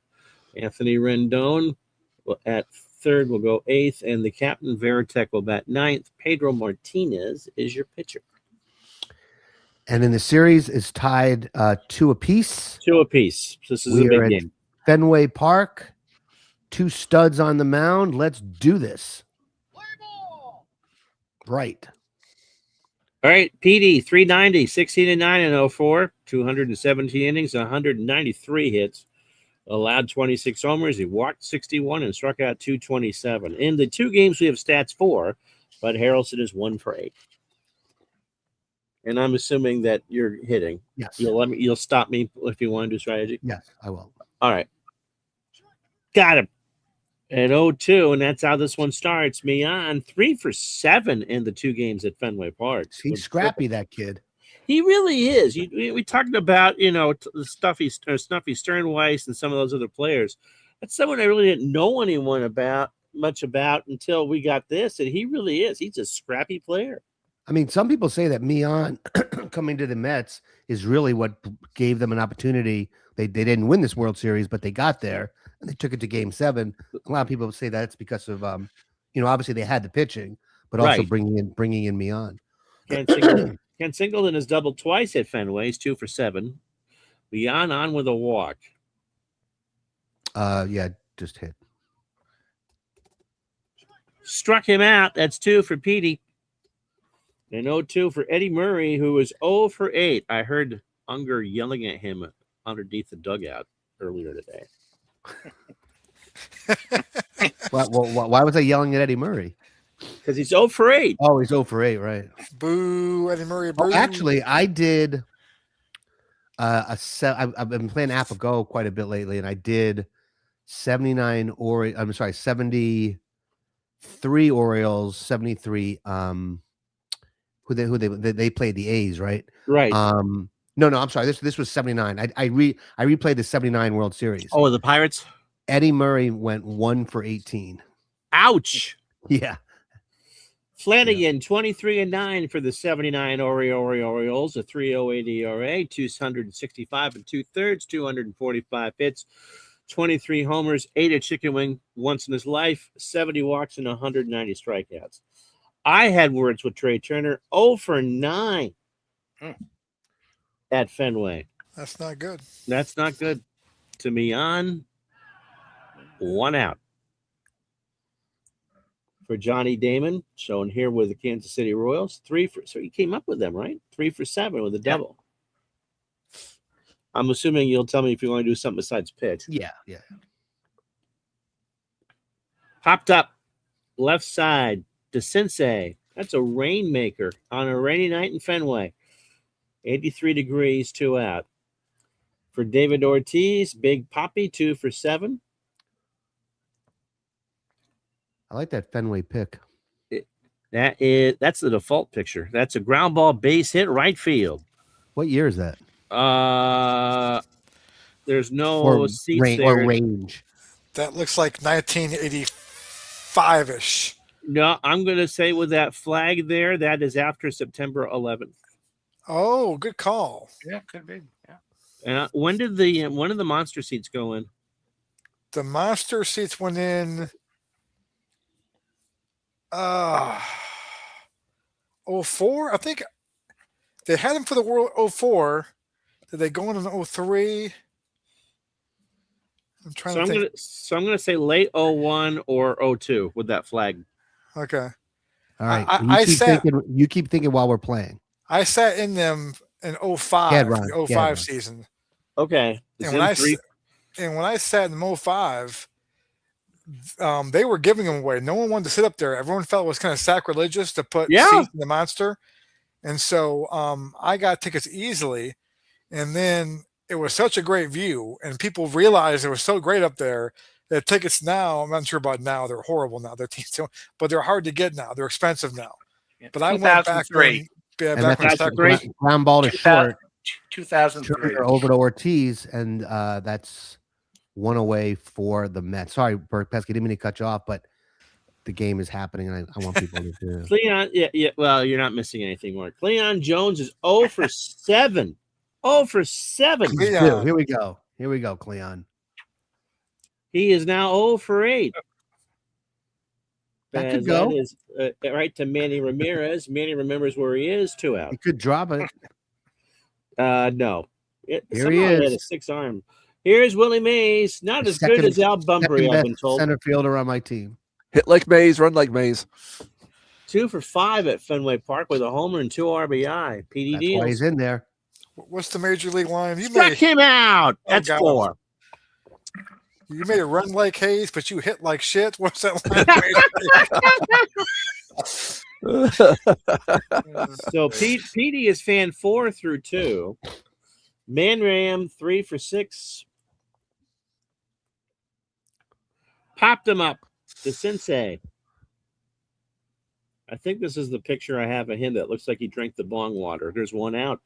Anthony Rendon at third will go eighth. And the captain, Veritek, will bat ninth. Pedro Martinez is your pitcher. And in the series is tied 2 apiece. 2 apiece. This is We a big are at game. Fenway Park. 2 studs on the mound. Let's do this. Right. All right, PD 390, 16-9 in 04, 217 innings, 193 hits, allowed 26 homers. He walked 61 and struck out 227. In the 2 games we have stats for, Bud Harrelson is 1 for 8. And I'm assuming that you're hitting. Yes. You'll stop me if you want to do strategy. Yes, I will. All right. Got him. At 0-2, and that's how this one starts. Mian 3 for 7 in the 2 games at Fenway Park. He's scrappy, that kid. He really is. We talked about, the Snuffy Sternweiss and some of those other players. That's someone I really didn't know much about until we got this, and he really is. He's a scrappy player. I mean, some people say that Mian coming to the Mets is really what gave them an opportunity. They didn't win this World Series, but they got there and they took it to Game 7. A lot of people say that's because of, obviously they had the pitching, but also Right. bringing in Mian. Ken Singleton has doubled twice at Fenway. He's 2 for 7. Mian on with a walk. Yeah, just hit. Struck him out. That's 2 for Petey. And 0-2 for Eddie Murray, who was 0 for 8. I heard Unger yelling at him underneath the dugout earlier today. Why was I yelling at Eddie Murray? Because he's 0 for 8. Oh, he's 0 for 8, right? Boo, Eddie Murray. Boo. Oh, actually, I did I've been playing AppleGo quite a bit lately, and I did 73 Orioles, 73 who they played the A's, right? Right. No, I'm sorry. This was 79. I replayed the 79 World Series. Oh, the Pirates? Eddie Murray went 1 for 18. Ouch. Yeah. Flanagan, 23-9 for the 79 Orioles, a 3.08 ERA, 265 and 2/3, 245 hits, 23 homers, 8 a chicken wing once in his life, 70 walks, and 190 strikeouts. I had words with Trey Turner, 0 for 9 at Fenway. That's not good. That's not good. To Mian, 1 out. For Johnny Damon, shown here with the Kansas City Royals, 3 for, so he came up with them, right? 3 for 7 with a double. I'm assuming you'll tell me if you want to do something besides pitch. Yeah. Popped up, left side, DeCinces. That's a rainmaker on a rainy night in Fenway. 83 degrees, 2 out. For David Ortiz, Big Poppy, 2 for 7. I like that Fenway pick. That's the default picture. That's a ground ball base hit right field. What year is that? There's no seats there. Or range. That looks like 1985-ish. No, I'm going to say with that flag there, that is after September 11th. Oh, good call. Yeah, could be. Yeah. And when did the monster seats go in? The monster seats went in 04. I think they had them for the World 04. Did they go in 03? I'm trying to think. I'm going to say late 01 or 02 with that flag. Okay. All right. You keep thinking while we're playing. I sat in them in 05, the 05 season. Okay. And when I sat in them 05, they were giving them away. No one wanted to sit up there. Everyone felt it was kind of sacrilegious to put seats in the monster. And so I got tickets easily. And then it was such a great view. And people realized it was so great up there that tickets now, I'm not sure about now, they're horrible now. But they're hard to get now. They're expensive now. But I went back 2003. when, And back when that's Stuck great. ground ball to 2000 short, 2003. Turner over to Ortiz, and that's one away for the Mets. Sorry, Bert Pesky, didn't mean to cut you off, but the game is happening, and I want people to. Cleon, yeah. Well, you're not missing anything, Mark. Cleon Jones is 0 for 7. 0 for 7. Cleon. Here we go. Here we go, Cleon. He is now 0 for 8. That could As go. That is right to Manny Ramirez. Manny remembers where he is. 2 out. He could drop it. No. Here he Somehow he had is. a 6 arm. Here's Willie Mays. Not The as good second- as Al Bunbury, Second I've been best told. center fielder on my team. Hit like Mays, run like Mays. 2 for 5 at Fenway Park with a homer and 2 RBI. PD That's why he's deals. in there. What's the major league line? Struck him out. Oh, That's God. 4. You made it run like Hayes, but you hit like shit. What's that line? So PD is fan 4 through 2. Manram 3 for 6. Popped him up. The sensei. I think this is the picture I have of him that looks like he drank the bong water. There's 1 out.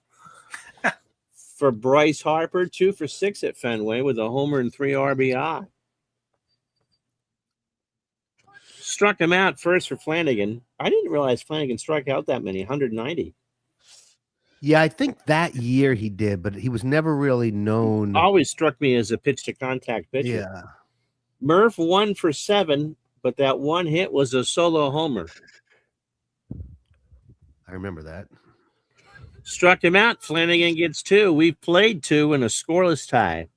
For Bryce Harper, 2 for 6 at Fenway with a homer and 3 RBI. Struck him out first for Flanagan. I didn't realize Flanagan struck out that many, 190. Yeah, I think that year he did, but he was never really known. Always struck me as a pitch to contact pitcher. Yeah. Murph 1 for 7, but that one hit was a solo homer. I remember that. Struck him out. Flanagan gets 2. We've played 2 in a scoreless tie.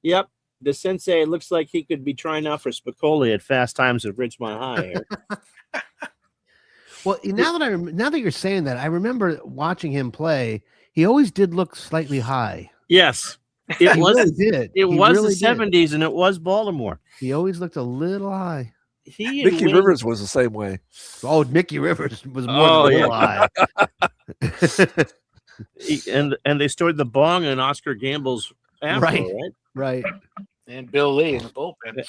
Yep. The sensei looks like he could be trying out for Spicoli at Fast Times at Ridgemont High here. Well, now that you're saying that, I remember watching him play. He always did look slightly high. Yes. It He was really did. it He was really the 70s and it was Baltimore. He always looked a little high. He and Mickey Wayne- Rivers was the same way. Oh, Mickey Rivers was more Oh, than a yeah. little high. and they stored the bong in Oscar Gamble's afro, Right. Right. And Bill Lee in the bullpen.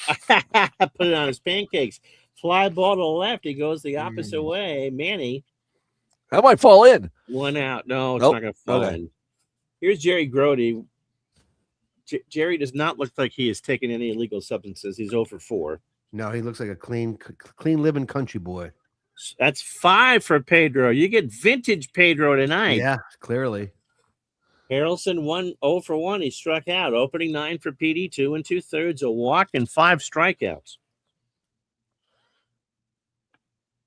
right? Put it on his pancakes. Fly ball to the left. He goes the opposite way. Manny, That might fall in. 1 out. No, it's Nope. not going to fall Okay. in. Here's Jerry Grody. Jerry does not look like he has taken any illegal substances. He's 0 for 4. No, he looks like a clean living country boy. That's 5 for Pedro. You get vintage Pedro tonight. Yeah, clearly. Harrelson 0 for 1. He struck out. Opening 9 for PD, 2 2/3, a walk, and 5 strikeouts.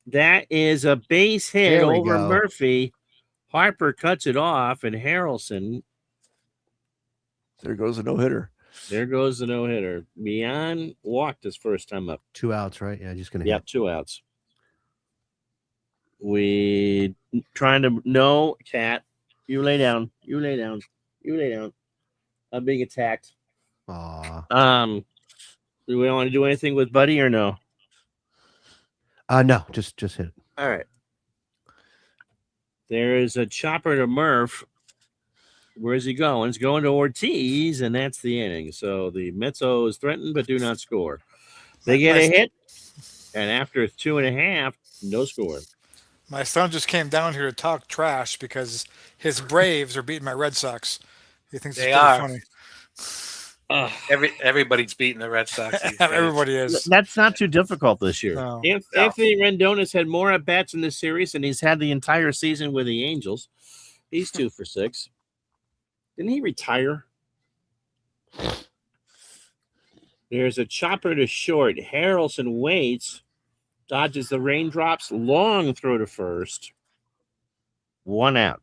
That is a base hit There we over go. Murphy. Harper cuts it off, and Harrelson, There goes a no hitter. there goes the no hitter. Mian walked his first time up. 2 outs, right? Yeah, just gonna Yep, 2 outs. We trying to no cat. You lay down. You lay down. You lay down. I'm being attacked. hit. Aw. Do we want to do anything with Buddy or no? No, just hit it. All right. There is a chopper to Murph. Where's he going? He's going to Ortiz, and that's the inning. So the Mezzo is threatened but do not score. They get a hit, and after 2.5, no score. My son just came down here to talk trash because his Braves are beating my Red Sox. He thinks They it's pretty are. funny. Everybody's beating the Red Sox. these days. Everybody is. That's not too difficult this year. No. Anthony Rendonis had more at bats in this series, and he's had the entire season with the Angels. He's 2 for 6. Didn't he retire? There's a chopper to short. Harrelson waits, dodges the raindrops, long throw to first. 1 out.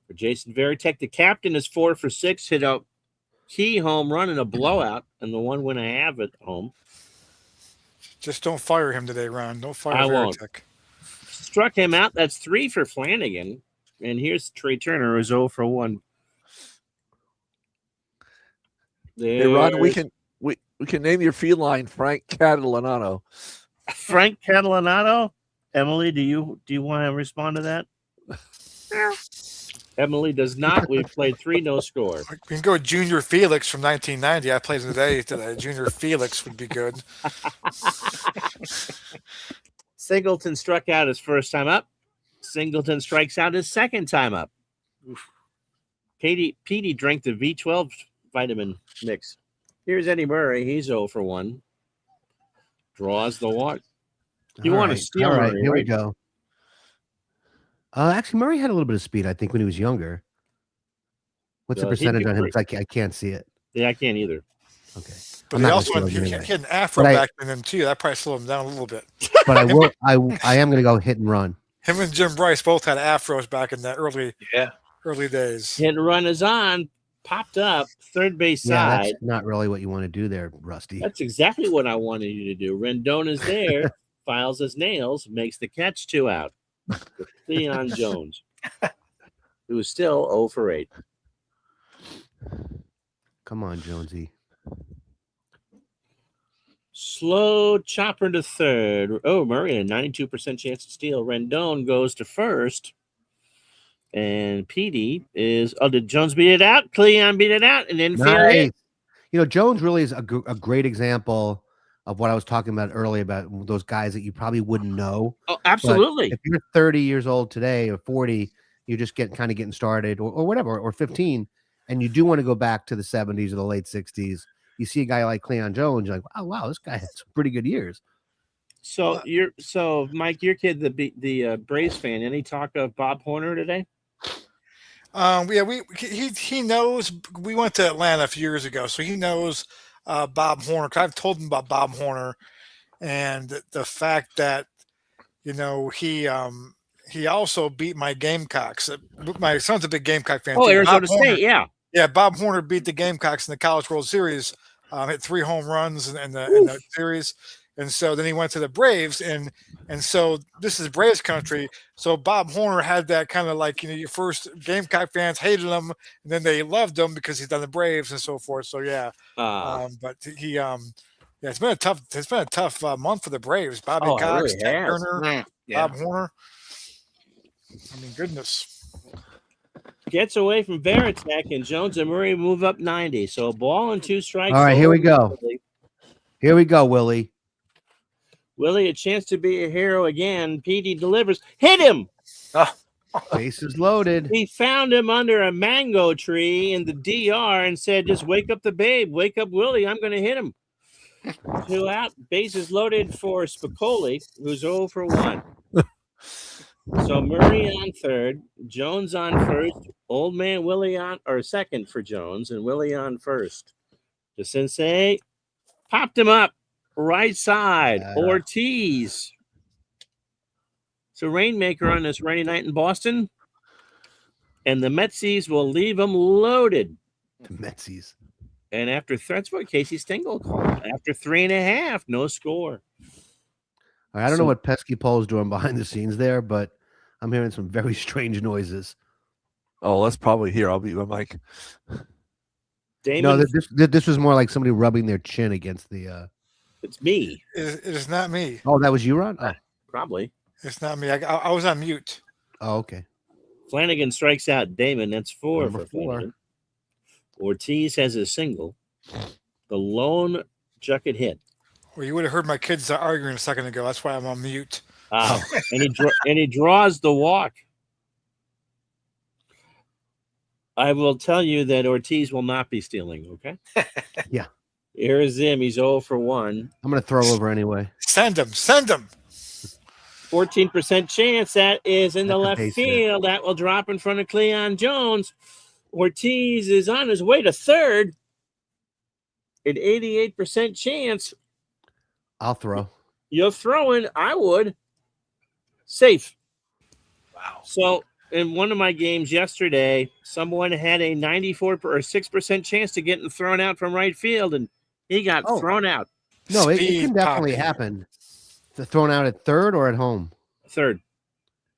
For Jason Varitek, the captain is 4 for 6, hit a key home run and a blowout, and the 1 win I have at home. Just don't fire him today, Ron. Don't fire I won't. Varitek. Struck him out. That's 3 for Flanagan. And here's Trey Turner, who's 0 for 1. Hey, Ron, we There's can name your feline Frank Catalanato. Frank Catalanato. Emily, do you want to respond to that? Emily does not. We've played 3, no score. We can go with Junior Felix from 1990. I played today. Junior Felix would be good. Singleton struck out his first time up. Singleton strikes out his second time up. Petey drank the V12 vitamin mix. Here's Eddie Murray. He's 0 for 1. Draws the walk. You want to steal All right, Murray, here we right? go. Actually, Murray had a little bit of speed, I think, when he was younger. What's the He'd percentage be on him? great. 'Cause I can't see it. Yeah, I can't either. Okay. But I'm he not also gonna had, steal he him had anyway. an afro But back then too. That probably slowed him down a little bit. But I am going to go hit and run. Him and Jim Bryce both had afros back in the Yeah. early days. Hit and run is on. Popped up. Third base Yeah, side. that's not really what you want to do there, Rusty. That's exactly what I wanted you to do. Rendon is there. Files his nails. Makes the catch. 2 out. Leon Jones, who is still 0 for 8. Come on, Jonesy. Slow chopper to third. Oh, Murray, a 92% chance to steal. Rendon goes to first. And Petey is. Oh, did Jones beat it out? Cleon beat it out. And then Nice. Jones really is a great example of what I was talking about earlier about those guys that you probably wouldn't know. Oh, absolutely. If you're 30 years old today or 40, you're just getting started or whatever, or 15, and you do want to go back to the 70s or the late 60s. You see a guy like Cleon Jones, you're like, oh, wow, this guy had some pretty good years. So Mike, your kid, the Braves fan. Any talk of Bob Horner today? Yeah, he knows. We went to Atlanta a few years ago, so he knows Bob Horner. 'Cause I've told him about Bob Horner and the fact that he also beat my Gamecocks. My son's a big Gamecock fan. Oh, too. Arizona Bob Horner- State, yeah. Yeah, Bob Horner beat the Gamecocks in the College World Series. Hit 3 home runs in the series. And so then he went to the Braves, and so this is Braves country. So Bob Horner had that kind of like, your first Gamecock fans hated him, and then they loved him because he's done the Braves and so forth. So yeah, but he it's been a tough month for the Braves. Bobby Oh, it Cox, really Ted has. Turner, Yeah. Bob Horner. I mean, goodness. Gets away from Varitek, and Jones and Murray move up 90. So a ball and 2 strikes. All right, here we go. Here we go, Willie. Willie, a chance to be a hero again. Petey delivers. Hit him. Bases loaded. He found him under a mango tree in the DR and said, just wake up the babe. Wake up Willie. I'm going to hit him. 2 out. Bases loaded for Spicoli, who's 0 for 1. So Murray on third, Jones on first, old man Willie on or second for Jones, and Willie on first. The Sensei popped him up right side. Ortiz. So Rainmaker on this rainy night in Boston, and the Metsies will leave him loaded. The Metsies. And after that's what Casey Stengel called. After 3.5, no score. I don't know what Pesky Pole's doing behind the scenes there, but I'm hearing some very strange noises. Oh, that's probably here. I'll be my mic. Damon, No, this was more like somebody rubbing their chin against the. it's me, It is not me. Oh, that was you, Ron? Oh, probably. It's not me. I was on mute. oh okay. Flanagan strikes out Damon. That's 4 Number for 4. Flanagan. Ortiz has a single. The lone Juckett hit. Well, you would have heard my kids arguing a second ago. That's why I'm on mute. And he draws the walk. I will tell you that Ortiz will not be stealing. Okay. Yeah. Here's him. He's 0 for 1. I'm going to throw over anyway. Send him. Send him. 14% chance that is in the That's a left base hit. field. That will drop in front of Cleon Jones. Ortiz is on his way to third. An 88% chance. I'll throw. You're throwing. I would. Safe. Wow. So in one of my games yesterday, someone had a 94 or 6% chance to getting thrown out from right field, and he got thrown out. No, it Speed can definitely popping. happen. Thrown out at third or at home. Third.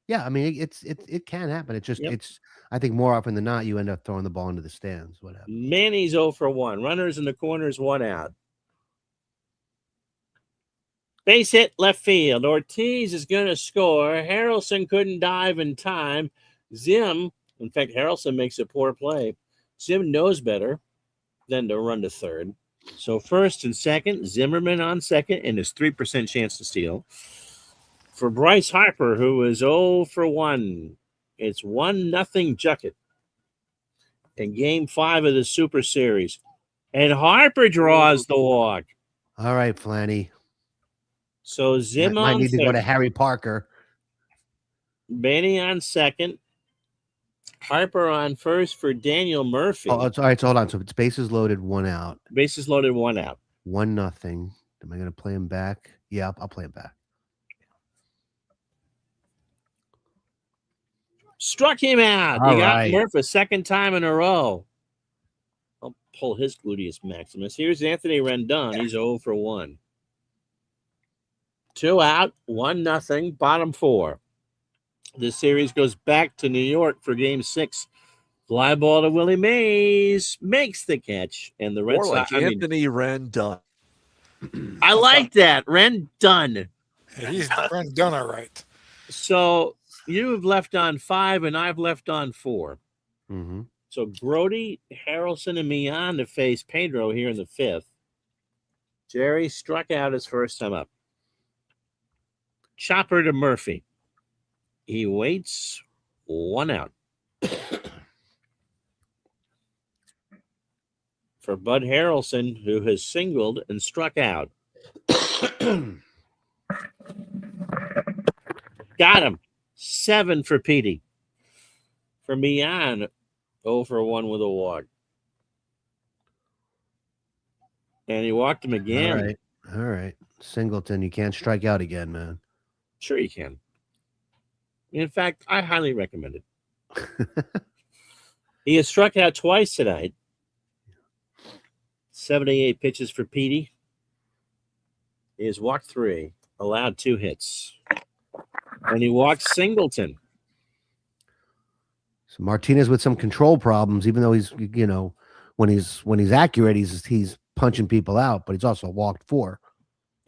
Yeah, I mean it can happen. It's just Yep. it's I think more often than not you end up throwing the ball into the stands. What happens? Manny's 0 for 1. Runners in the corners, 1 out. Base hit left field. Ortiz is going to score. Harrelson couldn't dive in time. Zim, in fact, Harrelson makes a poor play. Zim knows better than to run to third. So first and second, Zimmerman on second, and his 3% chance to steal. For Bryce Harper, who is 0 for 1. It's 1-0 Jucket in Game 5 of the Super Series. And Harper draws the walk. All right, Flanny. So Zim Might on need to go to third, Harry Parker. Benny on second, Harper on first for Daniel Murphy. Oh, it's all right. So hold on. So it's bases loaded, 1 out, Bases loaded, 1 out. 1-0. Am I going to play him back? Yeah, I'll play him back. Struck him out. All You got right. Murphy a second time in a row. I'll pull his gluteus maximus. Here's Anthony Rendon. He's 0 for 1. 2 out, 1-0, bottom 4. This series goes back to New York for Game 6. Fly ball to Willie Mays, makes the catch, and the Red More like Sox. Anthony Rendon. I like that. Rendon. Yeah, he's done all right. So you've left on 5, and I've left on 4. Mm-hmm. So Grody, Harrelson, and Mian to face Pedro here in the 5th. Jerry struck out his first time up. Chopper to Murphy. He waits, 1 out. For Bud Harrelson, who has singled and struck out. Got him. 7 for Petey. For Mian, 0 for 1 with a walk. And he walked him again. All right. All right. Singleton, you can't strike out again, man. Sure you can. In fact, I highly recommend it. He has struck out twice tonight. 78 pitches for Petey. He has walked 3, allowed 2 hits. And he walked Singleton. So Martinez with some control problems, even though he's, you know, when he's accurate, he's punching people out, but he's also walked 4.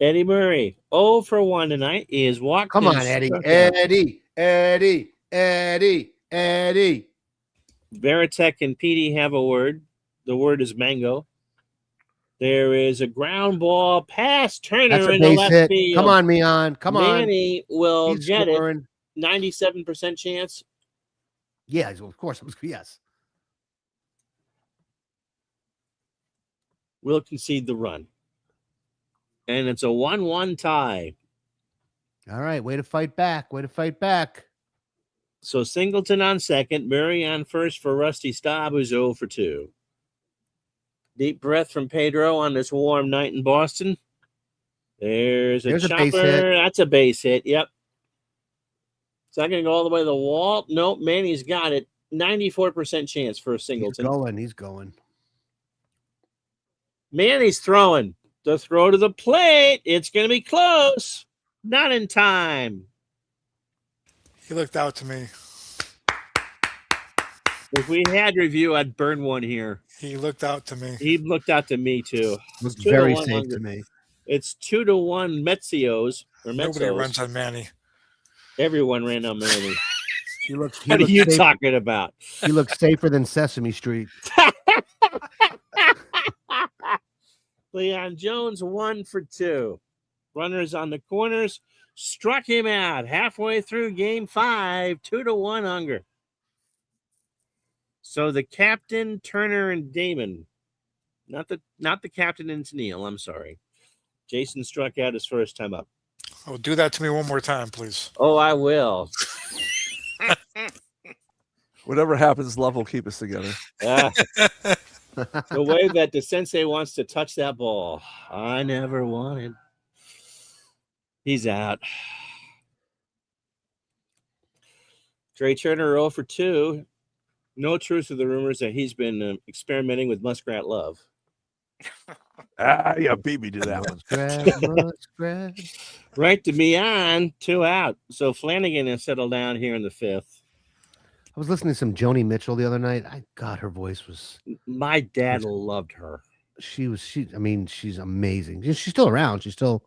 Eddie Murray, 0 for 1 tonight. He has walked. Come on, Eddie. Eddie. Veritek and Petey have a word. The word is mango. There is a ground ball past Turner That's a in the base left hit. field. Come on, Mian. Come on. Manny will He's get scoring. it. 97% chance. Yeah, of course. Yes. Will concede the run. And it's a 1-1 tie. All right. Way to fight back. So Singleton on second, Murray on first for Rusty Staub, who's 0 for 2. Deep breath from Pedro on this warm night in Boston. There's a base chopper. hit. That's a base hit. Yep. Is that going to go all the way to the wall? Nope. Manny's got it. 94% chance for Singleton. He's going. Manny's throwing. The throw to the plate. It's going to be close. Not in time. He looked out to me. If we had review, I'd burn one here. He looked out to me. He looked out to me too. Looks 2 very to 1 safe under. to me. It's 2-1 Metsios or Nobody Metsos. runs on Manny. Everyone ran on Manny. He looks. What are you talking about? He looks safer than Sesame Street. Leon Jones 1 for 2. Runners on the corners. Struck him out halfway through Game 5. 2-1 Unger. So the captain, Turner, and Damon. Not the captain and Neil. I'm sorry. Jason struck out his first time up. Oh, do that to me one more time, please. Oh, I will. Whatever happens, love will keep us together. The way that the sensei wants to touch that ball. I never wanted. He's out. Trey Turner 0 for 2. No truth to the rumors that he's been experimenting with Muskrat Love. Yeah, beat me to that one. Muskrat. Right to Mian, 2 out. So Flanagan has settled down here in the 5th. I was listening to some Joni Mitchell the other night. God, her voice was. My dad loved her. She's amazing. She's still around. She still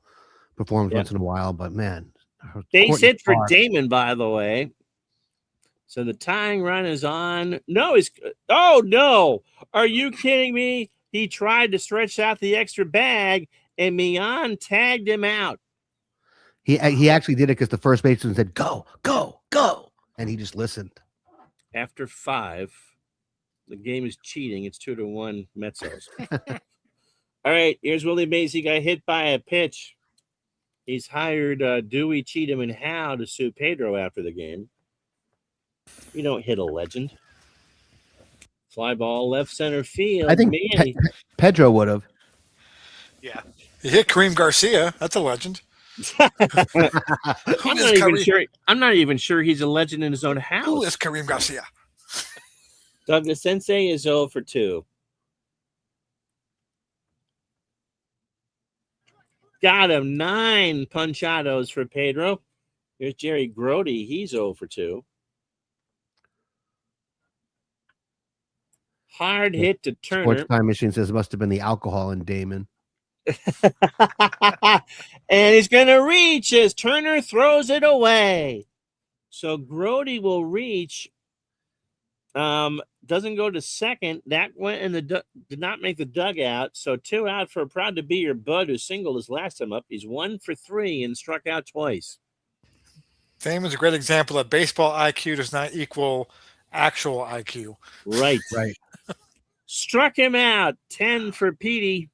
performs Yeah. once in a while, but man, Base Courtney hit for Barr- Damon, by the way. So the tying run is on. No, oh no. Are you kidding me? He tried to stretch out the extra bag and Mian tagged him out. He actually did it because the first baseman said, "Go, go, go," and he just listened. After 5, the game is cheating. It's 2-1 Metzos. All right, here's Willie Mays. He got hit by a pitch. He's hired Dewey, Cheatham, and Howe to sue Pedro after the game. You don't hit a legend. Fly ball left center field. I think Manny. Pedro would have. Yeah. He hit Kareem Garcia. That's a legend. I'm Who not is even Kareem? sure. I'm not even sure he's a legend in his own house. Who is Kareem Garcia? Douglas Sensei is 0 for 2. Got him. 9 punchados for Pedro. Here's Jerry Grody. He's 0 for 2. Hard hit to Turner. Sports Time Machine says it must have been the alcohol in Damon. And he's going to reach as Turner throws it away. So Grody will reach. Doesn't go to second. That went in the did not make the dugout. So 2 out for Proud to Be Your Bud, who singled his last time up. He's 1 for 3 and struck out twice. Damon's a great example that baseball IQ does not equal actual IQ. Right. Right. Struck him out. 10 for Petey.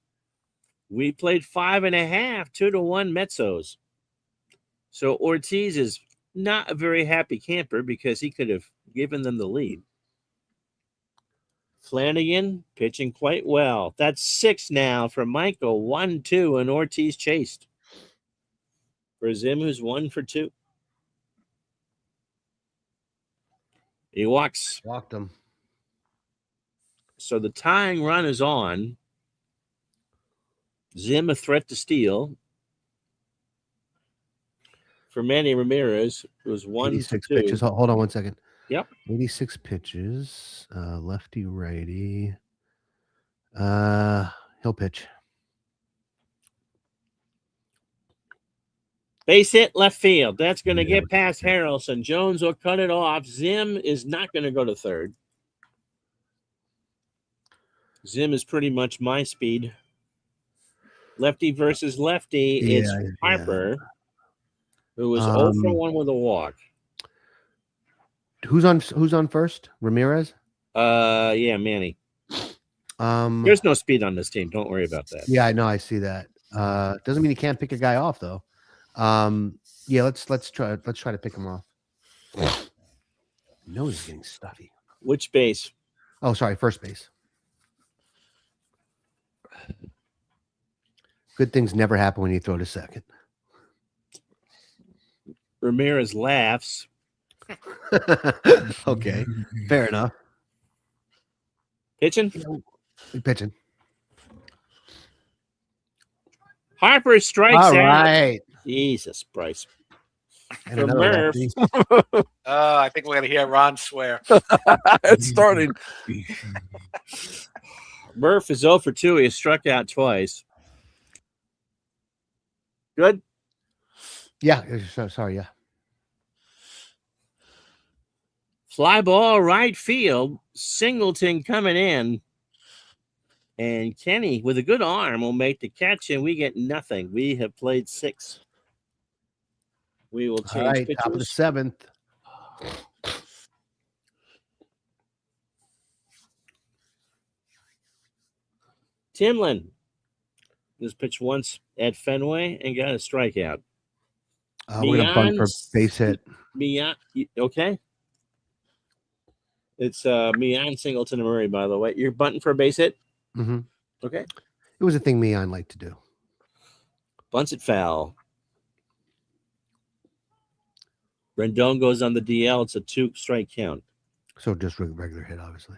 We played 5.5, 2-1 Metzos. So Ortiz is not a very happy camper because he could have given them the lead. Flanagan pitching quite well. That's 6 now for Michael. 1-2, and Ortiz chased. For Zim, who's 1 for 2. He walks. Walked him. So the tying run is on. Zim a threat to steal. For Manny Ramirez, it was 1 for 86 2. pitches. Hold on one second. Yep. 86 pitches. Lefty, righty. He'll pitch. Base hit left field. That's going to Yeah. get past Harrelson. Jones will cut it off. Zim is not going to go to third. Zim is pretty much my speed. Lefty versus lefty. It's Yeah, Harper, who was 0 for 1 with a walk. Who's on first? Ramirez? Yeah, Manny. There's no speed on this team. Don't worry about that. Yeah, I know. I see that. Doesn't mean you can't pick a guy off though. Yeah, let's try to pick him off. No, he's getting stuffy. Which base? Oh, sorry, first base. Good things never happen when you throw to second. Ramirez laughs. Okay, fair enough. Pitching. Pitching. Harper strikes All out. right. Jesus, Bryce. And For another Murph. lefty. I think we're going to hear Ron swear. It's starting. Murph is 0 for 2. He has struck out twice. Good. Yeah, sorry. Yeah. Fly ball right field. Singleton coming in. And Kenny, with a good arm, will make the catch, and we get nothing. We have played 6. We will All change right, pitchers. top of the 7th. Timlin just pitched once at Fenway and got a strikeout. We're gonna bunt for base hit. Mian, okay. It's Mian, Singleton, and Murray, by the way. You're bunting for a base hit? Mm-hmm. Okay. It was a thing Mian liked to do. Bunts it foul. Rendon goes on the DL. It's a 2-strike count. So just regular hit, obviously.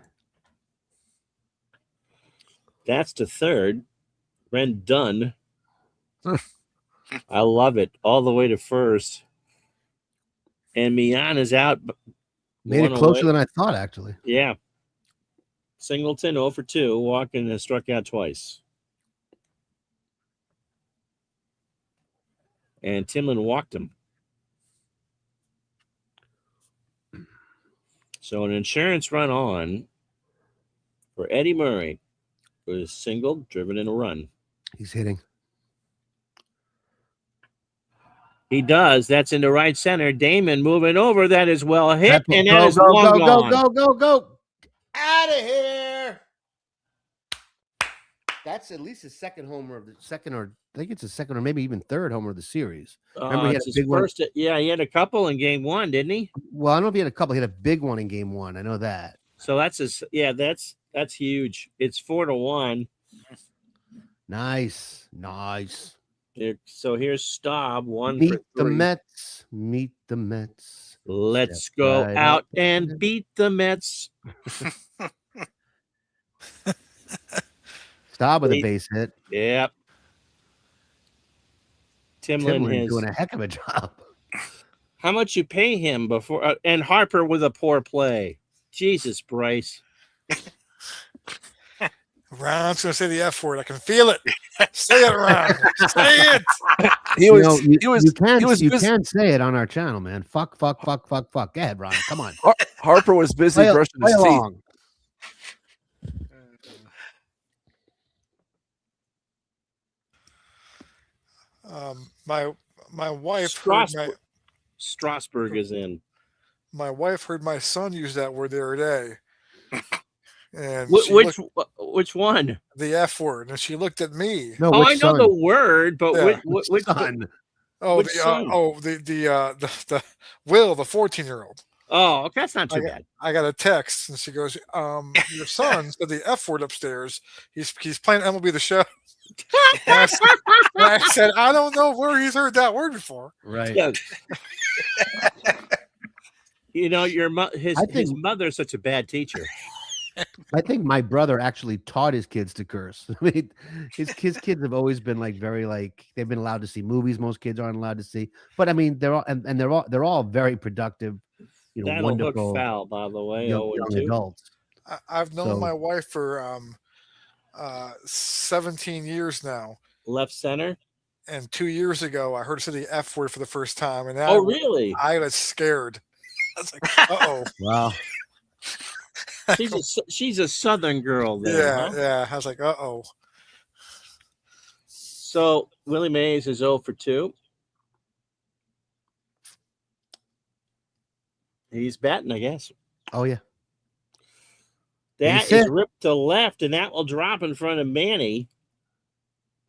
That's to third. Rendon. I love it. All the way to first. And Mian is out. Made it One closer away. than I thought, actually. Yeah. Singleton 0 for 2. Walken has struck out twice. And Timlin walked him. So an insurance run on for Eddie Murray, who is singled, driven in a run. He's hitting. He does. That's in the right center. Damon moving over. That is well hit, and that go, is go, long go, gone. go, go, go, go. Out of here. That's at least his second homer of the second, or I think it's his second or maybe even third homer of the series. Remember, he had It's a his big one. first. Yeah, he had a couple in game one, didn't he? Well, I don't know if he had a couple. He had a big one in game one. I know that. So that's his. Yeah, that's huge. It's 4-1. Nice, nice. So here's Staub, 1 Meet for the 3. Mets. Meet the Mets. Let's Step go right out up. and beat the Mets. Stop with a Wait. base hit. Yep. Timlin Timlin has. doing a heck of a job. How much you pay him before? And Harper with a poor play. Jesus, Bryce. Ron's gonna say the F word. I can feel it. Say it, Ron. Say it. He You was, know, he was, you can't, he was you busy. can't say it on our channel, man. Fuck, fuck, fuck, fuck, fuck. Go ahead, Ron. Come on. Harper was busy Play, brushing play his teeth. along. My wife heard Strasburg is in. my wife heard my son use that word the other day, and she Which one? the F word, and she looked at me. No, Oh, which I know son? the word, but Yeah. which son? Oh, which the son? the Will, the 14-year-old. Oh, okay, that's not too bad. I got a text, and she goes, "Your son said the F word upstairs. He's playing MLB The Show." And I said, "I don't know where he's heard that word before." Right. Yeah. You know, his I think- mother's such a bad teacher. I think my brother actually taught his kids to curse. I mean, his kids have always been like very like they've been allowed to see movies most kids aren't allowed to see. But I mean, they're all and they're all very productive, you know, That'll wonderful hook foul, by the way. young 0-2. adults. I've known So- my wife for 17 years now, Left center. and 2 years ago I heard her say the F word for the first time, and Oh, really? I was scared. I was like, "Uh-oh." Wow. She's a Southern girl. Then, Yeah, huh? yeah. I was like, "Uh-oh." So Willie Mays is 0 for 2. He's batting, I guess. Oh yeah. That He's is hit. ripped to left, and that will drop in front of Manny.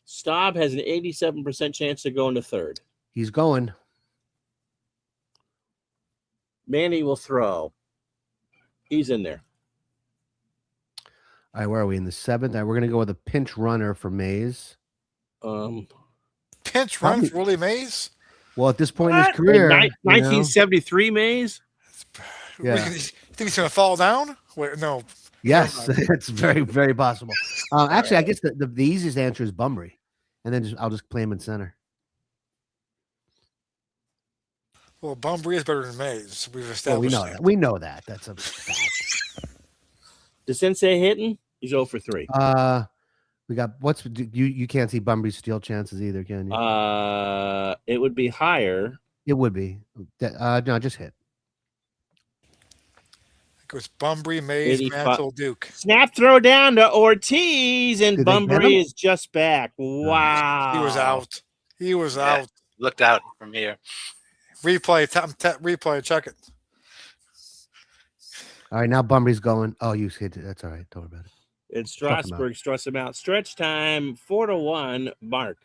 Staub has an 87% chance to go into third. He's going. Manny will throw. He's in there. All right, where are we in the seventh? All right, we're gonna go with a pinch runner for Mays. Pinch run Probably- for Willie Mays. Well, at this point in What? his career, In you know, 1973 Mays. Yeah. You think he's gonna fall down? Wait, no. yes, it's very, very possible. Actually, I guess the easiest answer is Bumry, and then I'll just play him in center. Well, Bunbury is better than Mays. We've Well, established. we know that. We know that. That's a fact. The Sensei hitting. He's 0 for 3. We got what's you can't see Bumby's steal chances either, can you? It would be higher. It would be. No, just hit. It goes Bunbury, Mays, 85. Mantle, Duke. Snap throw down to Ortiz, and Did they get Bunbury him? is just back. Wow. He was out. He was Yeah. out. Looked out from here. Replay, replay, check it. All right, now Bumby's going. Oh, you hit it. That's all right. Don't worry about it. And Strasburg struts him out. Stretch time 4-1. Mark.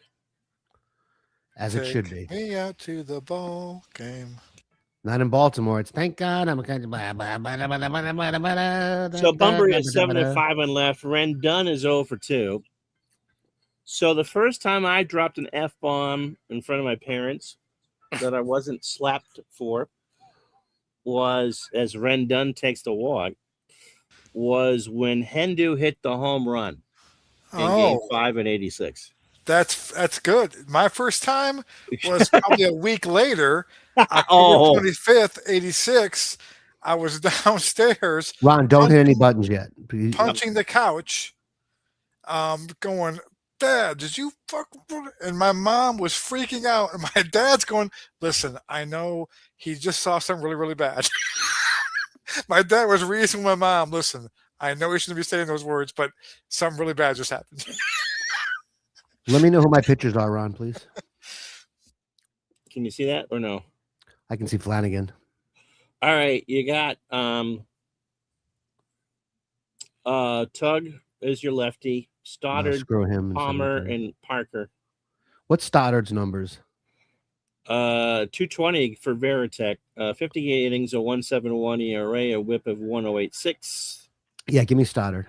As it should be. Take me out to the ball game. Not in Baltimore. It's thank God I'm kind of. So Bunbury is 7-5 on left. Rendon is 0 for 2. So the first time I dropped an F-bomb in front of my parents that I wasn't slapped for was, as Rendon takes the walk, was when Hendu hit the home run in Game 5 in '86. That's good. My first time was probably a week later, October Oh, 25th, 86. I was downstairs Ron, don't hit any buttons yet. Please. punching the couch, going, "Dad, did you fuck?" And my mom was freaking out, and my dad's going, "Listen, I know he just saw something really, really bad." My dad was reasoning with my mom, "Listen, I know he shouldn't be saying those words, but something really bad just happened." Let me know who my pitchers are, Ron, please. Can you see that or no? I can see Flanagan. All right, you got Tug is your lefty, No, Stoddard, screw him. and Palmer, Singleton. and Parker. What's Stoddard's numbers? 220 for Veritek, 58 innings, a 1.71 ERA, a WHIP of 1.086. Yeah, give me Stoddard.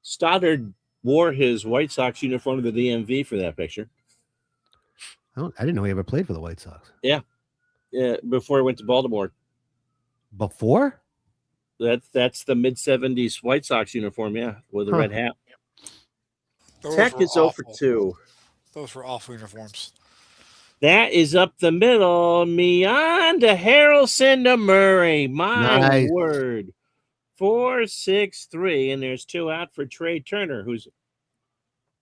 Stoddard wore his White Sox uniform to the DMV for that picture. I didn't know he ever played for the White Sox. Yeah, before he went to Baltimore. Before? That's the mid 70s White Sox uniform, yeah, with a red hat. Those Tech were is 0 for awful. 2. Those were awful uniforms. That is up the middle. Mian to Harrelson to Murray. My Nice. word. 4-6-3. And there's 2 out for Trey Turner, who's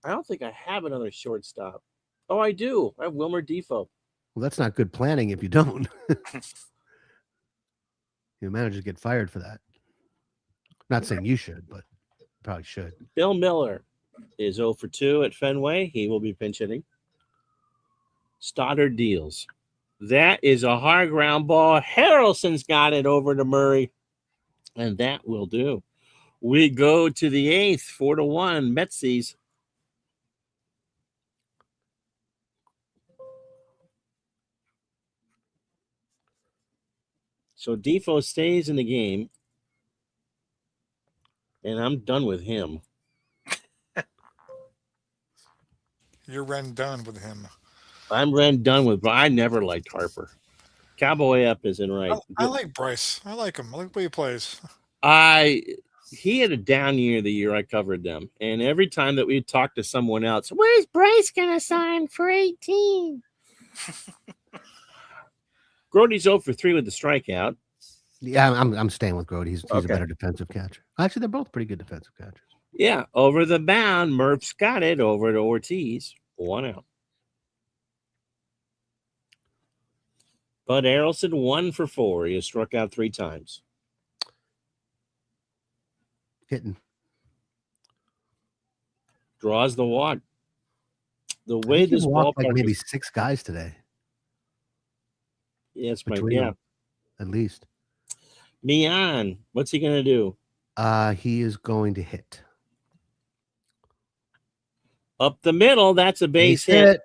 I don't think I have another shortstop. Oh, I do. I have Wilmer Defoe. Well, that's not good planning if you don't. Your managers get fired for that. Not saying you should, but probably should. Bill Miller is 0 for 2 at Fenway. He will be pinch hitting. Stoddard deals. That is a hard ground ball. Harrelson's got it over to Murray, and that will do. We go to the 8th, 4-1, Metsies. So Defoe stays in the game, and I'm done with him. You're Ren done with him. I'm done with, but I never liked Harper. Cowboy up isn't right. I like Bryce. I like him. I like the way he plays. He had a down year the year I covered them, and every time that we talked to someone else, where's Bryce gonna sign for 18? Grody's 0 for 3 with the strikeout. Yeah, I'm staying with Grody. He's Okay. a better defensive catcher. Actually, they're both pretty good defensive catchers. Yeah, over the mound, Murph's got it over to Ortiz. 1 out. Bud Harrelson 1 for 4. He has struck out 3 times. Hitting. Draws the walk. The I way think he this walked like ballpark maybe is, 6 guys today, yes, my between yeah. them, at least. Mian, what's he gonna do? He is going to hit. Up the middle, that's a base hit.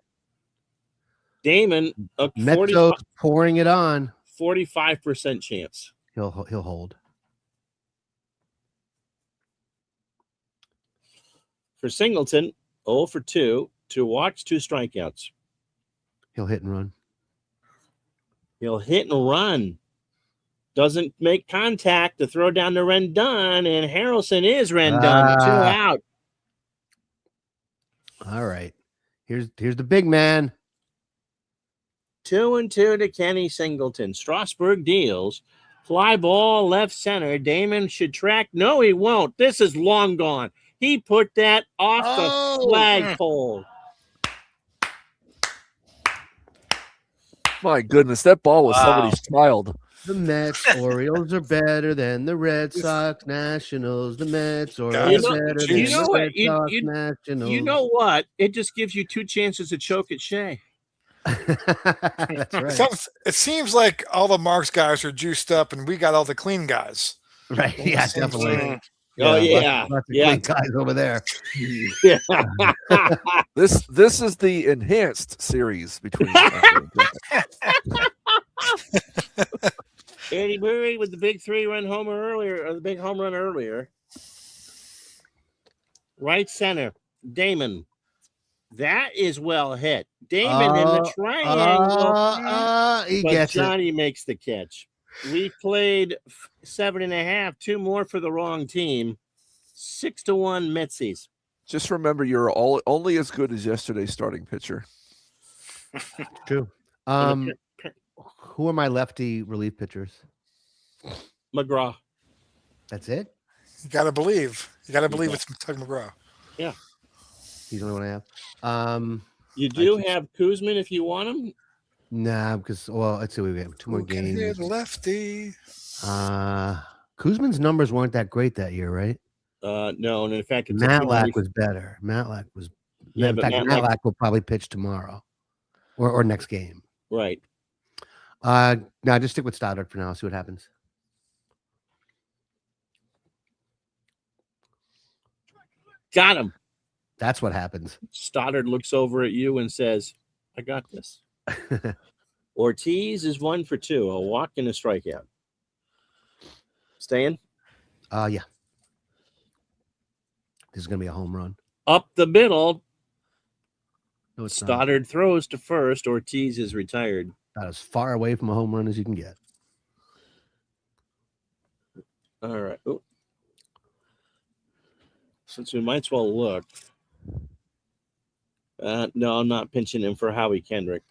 Damon, a Mezzo's pouring it on. 45% chance. He'll hold. For Singleton, 0 for 2, 2 walks, 2 strikeouts. He'll hit and run. He'll hit and run. Doesn't make contact to throw down to Rendon, and Harrelson is Rendon. 2 out. All right. Here's the big man. 2-2 to Kenny Singleton. Strasburg deals. Fly ball left center. Damon should track. No, he won't. This is long gone. He put that off the flagpole. My goodness, that ball was somebody's child. The Mets, Orioles are better than the Red Sox, Nationals. The Mets, Orioles are better than you know the what? Red Sox, Nationals. You know what? It just gives you 2 chances to choke at Shea. That's right. It seems like all the Marks guys are juiced up, and we got all the clean guys. Right. Yeah, definitely. Oh, yeah. Lots of Yeah. clean guys over there. Yeah. This is the enhanced series between. Andy Murray with the big 3-run homer earlier, or the big home run earlier. Right center, Damon. That is well hit. Damon in the triangle. He but gets Johnny makes the catch. We played 7.5, 2 more for the wrong team. 6-1 Metsies. Just remember, you're only as good as yesterday's starting pitcher. True. Who are my lefty relief pitchers? McGraw. That's it? You got to believe. You got to believe it's Tug McGraw. Yeah. He's the only one I have. You do have Kuzman if you want him. Nah, because let's see, we have 2 more Who can hit games. lefty. Kuzman's numbers weren't that great that year, right? No, and in fact, it's Matlack was better. Matlack was Yeah, In but fact, Matlack- Matlack will probably pitch tomorrow or next game. Right. No, just stick with Stoddard for now. See what happens. Got him. That's what happens. Stoddard looks over at you and says, I got this. Ortiz is 1 for 2, a walk and a strikeout. Staying? Yeah. This is gonna be a home run. Up the middle. No, it's not. Stoddard throws to first. Ortiz is retired. About as far away from a home run as you can get. All right. Ooh. Since we might as well look. No, I'm not pinching him for Howie Kendrick.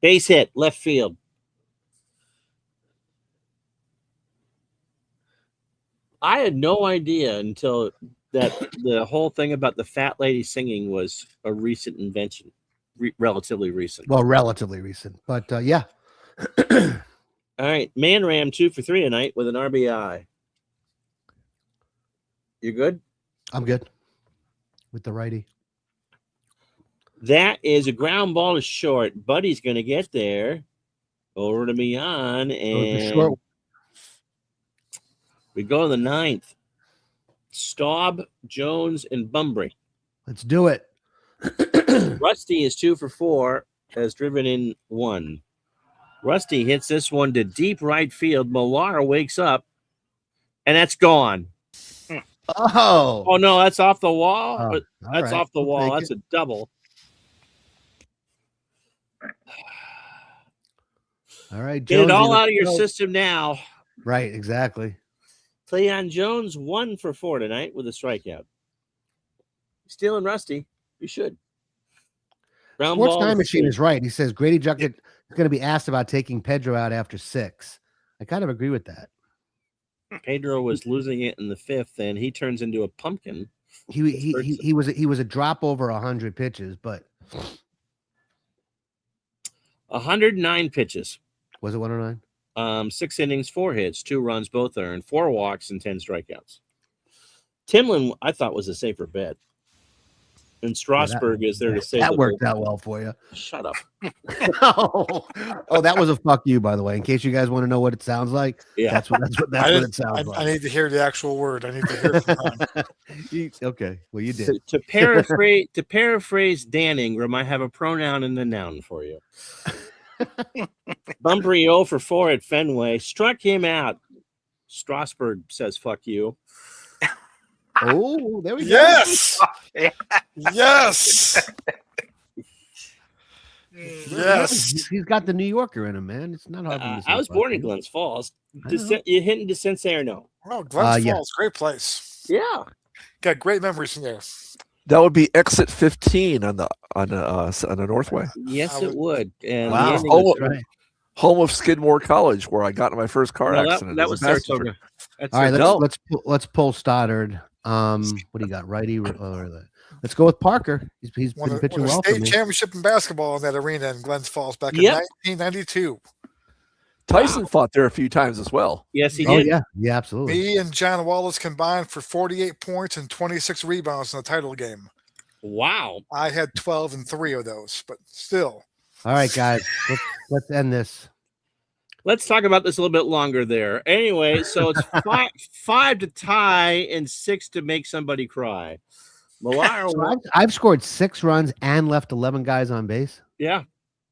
Base hit, left field. I had no idea until that the whole thing about the fat lady singing was a recent invention, relatively recent. Well, relatively recent, but yeah. All right, Man Ram 2 for 3 tonight with an RBI. You good? I'm good with the righty. That is a ground ball to short. Buddy's going to get there. Over to Mian, and short. we go to the 9th. Staub, Jones, and Bumbry. Let's do it. Rusty is 2 for 4, has driven in 1. Rusty hits this one to deep right field. Millar wakes up, and that's gone. Oh, Oh, no, that's off the wall. Oh, But all that's right. off the We'll wall. take That's it. a double. All right. Get it Jonesy, all let's out of your go. system now. Right, exactly. Cleon Jones 1 for 4 tonight with a strikeout. Stealing Rusty. You should. Ground Sports ball Time to Machine third. is right. He says Grady Junkett is going to be asked about taking Pedro out after 6. I kind of agree with that. Pedro was losing it in the 5th, and he turns into a pumpkin. He was a drop over 100 pitches, but 109 pitches. was it 109? 6 innings, 4 hits, 2 runs, both earned, 4 walks, and 10 strikeouts. Timlin, I thought, was a safer bet. And Strasburg is there to save That the worked bullpen. out well for you. Shut up. Oh, that was a fuck you, by the way. In case you guys want to know what it sounds like, Yeah. that's what it sounds I like. need to hear the actual word. I need to hear it from Ron. Okay, well you did. To paraphrase Dan Ingram, I have a pronoun and a noun for you. Bumbry 0 for 4 at Fenway. Struck him out. Strasburg says fuck you. Oh, there we go. Yes. Yes. Yes. He's got the New Yorker in him, man. It's not hard. for him to say I was fuck born in you. Glens Falls. I know. You hinting to Sensei or no? Oh, Glens yeah. Falls, great place. Yeah. Got great memories in there. That would be exit 15 on the Northway, Yes, I it would. And Wow. the ending Oh, was- That's right. home of Skidmore College, where I got in my first car No, accident. that as a was passenger. Saratoga. That's All right, Saratoga. let's pull Stoddard. What do you got? Righty. Let's go with Parker. He's Won been a, pitching won a well for state me. championship in basketball in that arena in Glens Falls back in Yep. 1992. Tyson fought there a few times as well. Yes, he Oh did. yeah, absolutely. Me and John Wallace combined for 48 points and 26 rebounds in the title game. Wow. I had 12 and 3 of those, but still. All right, guys, let's end this. Let's talk about this a little bit longer there. Anyway, so it's five to tie and 6 to make somebody cry. Millar, So I've scored 6 runs and left 11 guys on base. yeah,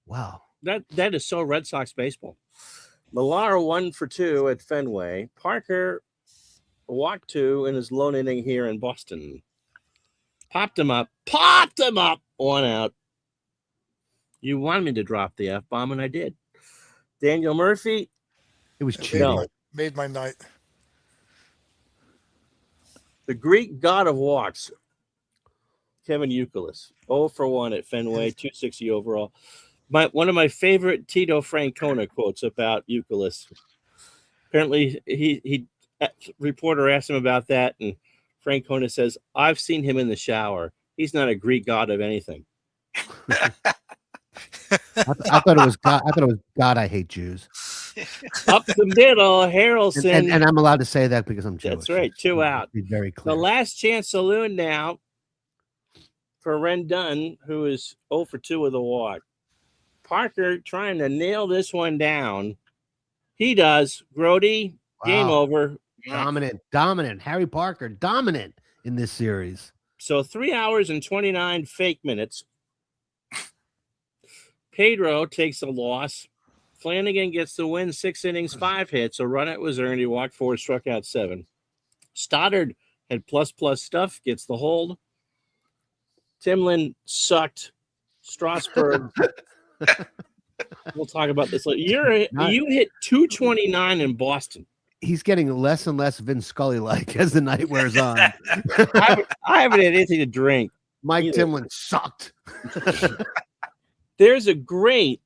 Wow. that is so Red Sox baseball. Millar 1 for 2 at Fenway. Parker walked 2 in his lone inning here in Boston. Popped him up. 1 out. You wanted me to drop the F-bomb, and I did. Daniel Murphy, It was It cheating. No. made my night. the Greek god of walks, Kevin Youkilis, 0 for 1 at Fenway, 260 overall. One of my favorite Tito Francona quotes about Youkilis. Apparently, he reporter asked him about that, and Francona says, "I've seen him in the shower. He's not a Greek god of anything." I thought it was God. I thought it was God. I hate Jews. Up the middle, Harrelson. And I'm allowed to say that because I'm Jewish. That's right. 2 out. Be very The clear. last chance saloon now for Ren Dunn, who is 0 for 2 with a walk. Parker trying to nail this one down. He does. Grody, game Wow. over. Dominant. Harry Parker, dominant in this series. So 3 hours and 29 fake minutes. Pedro takes a loss. Flanagan gets the win, 6 innings, 5 hits. A run it was earned. He walked 4, struck out 7. Stoddard had plus stuff, gets the hold. Timlin sucked. Strasburg. We'll talk about this later. You hit 229 in Boston. He's getting less and less Vin Scully like as the night wears on. I haven't had anything to drink. Mike either. Timlin sucked. There's a great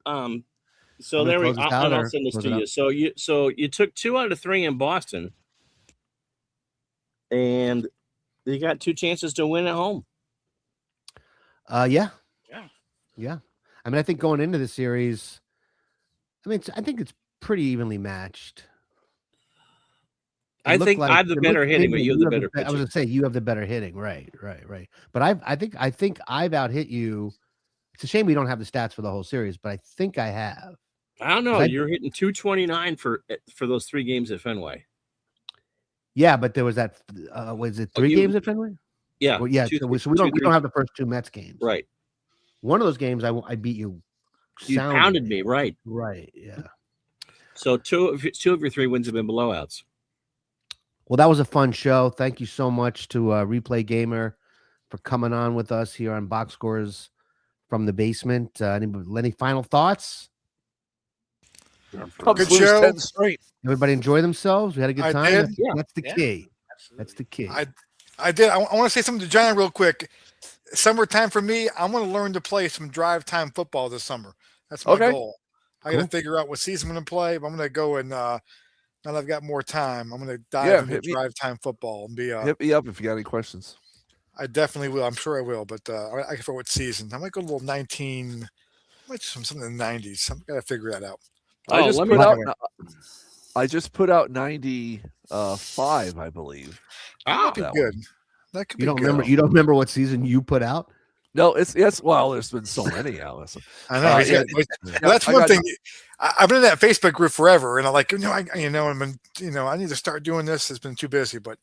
so I'm gonna there we close this out I'll or send this close to it you. up? So you took 2 out of 3 in Boston, and you got 2 chances to win at home. Yeah. Yeah. I mean, I think going into the series, I think it's pretty evenly matched. It I looked think like- I'm the it better looked hitting, maybe but you have the have better I was pitching. gonna say you have the better hitting, right. But I think I've out hit you. It's a shame we don't have the stats for the whole series, but I think I have. I don't know. I- You're hitting 229 for those 3 games at Fenway. Yeah, but there was that. Was it 3 you- games at Fenway? Yeah. Well, yeah. two, So, three- so we two, don't three- have the first 2 Mets games. right. One of those games I beat you. You soundly. pounded me, right? Right. Yeah. So 2 of your 3 wins have been blowouts. Well, that was a fun show. Thank you so much to Replay Gamer for coming on with us here on Box Scores from the Basement. Any final thoughts? Cubs Good lose show. 10 straight. Everybody enjoy themselves. We had a good I time. did. That's, Yeah. that's the Yeah. key. Absolutely. That's the key. I did. I want to say something to John real quick. Summertime for me, I'm going to learn to play some drive time football this summer. That's my Okay. goal. I got Cool. to figure out what season I'm going to play. But I'm going to go and now that I've got more time, I'm going to dive Yeah, into hit me- drive time football and be. Hit me up if you got any questions. I definitely will. I'm sure I will. But I forget what season. I might go a little 19. Might something in the 90s. I'm going to figure that out. I just let me put out. know. I just put out 95, I believe. That'd be that good. That could you be don't good. remember? You don't remember what season you put out? No, it's well. There's been so many, Alice. I know. he's got- that's I one got- thing. I've been in that Facebook group forever, and I'm like, I've been, I need to start doing this. It's been too busy, but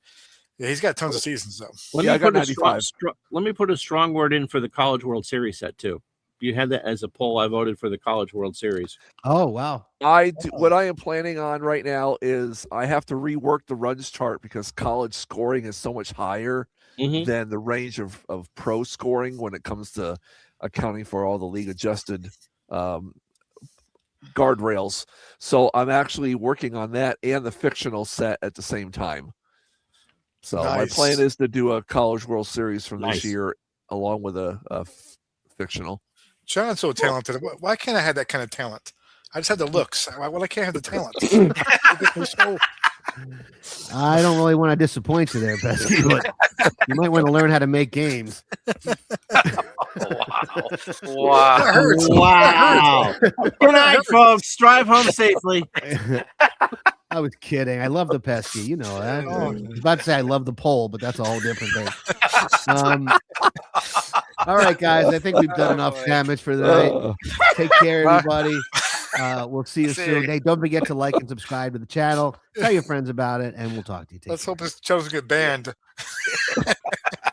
yeah, he's got tons of seasons though. Let Yeah, me I got put a strong, 95. let me put a strong word in for the College World Series set too. You had that as a poll. I voted for the College World Series. Oh wow. What I am planning on right now is I have to rework the runs chart because college scoring is so much higher Mhm. than the range of pro scoring when it comes to accounting for all the league adjusted guardrails. So I'm actually working on that and the fictional set at the same time. So my Nice. plan is to do a College World Series from Nice. this year along with a fictional. John's so talented. Why can't I have that kind of talent? I just had the looks. Why I can't have the talent? So- I don't really want to disappoint you there, Pesky, but you might want to learn how to make games. Wow. That hurts. Wow. Good night, folks. Drive home safely. I was kidding. I love the Pesky. You know that. I Oh. was about to say I love the poll, but that's a whole different thing. All right, guys. I think we've done enough damage for the night. Take care, everybody. We'll see you See soon. you. Hey, don't forget to like and subscribe to the channel. Tell your friends about it, and we'll talk to you. Take Let's care. hope this show doesn't get banned.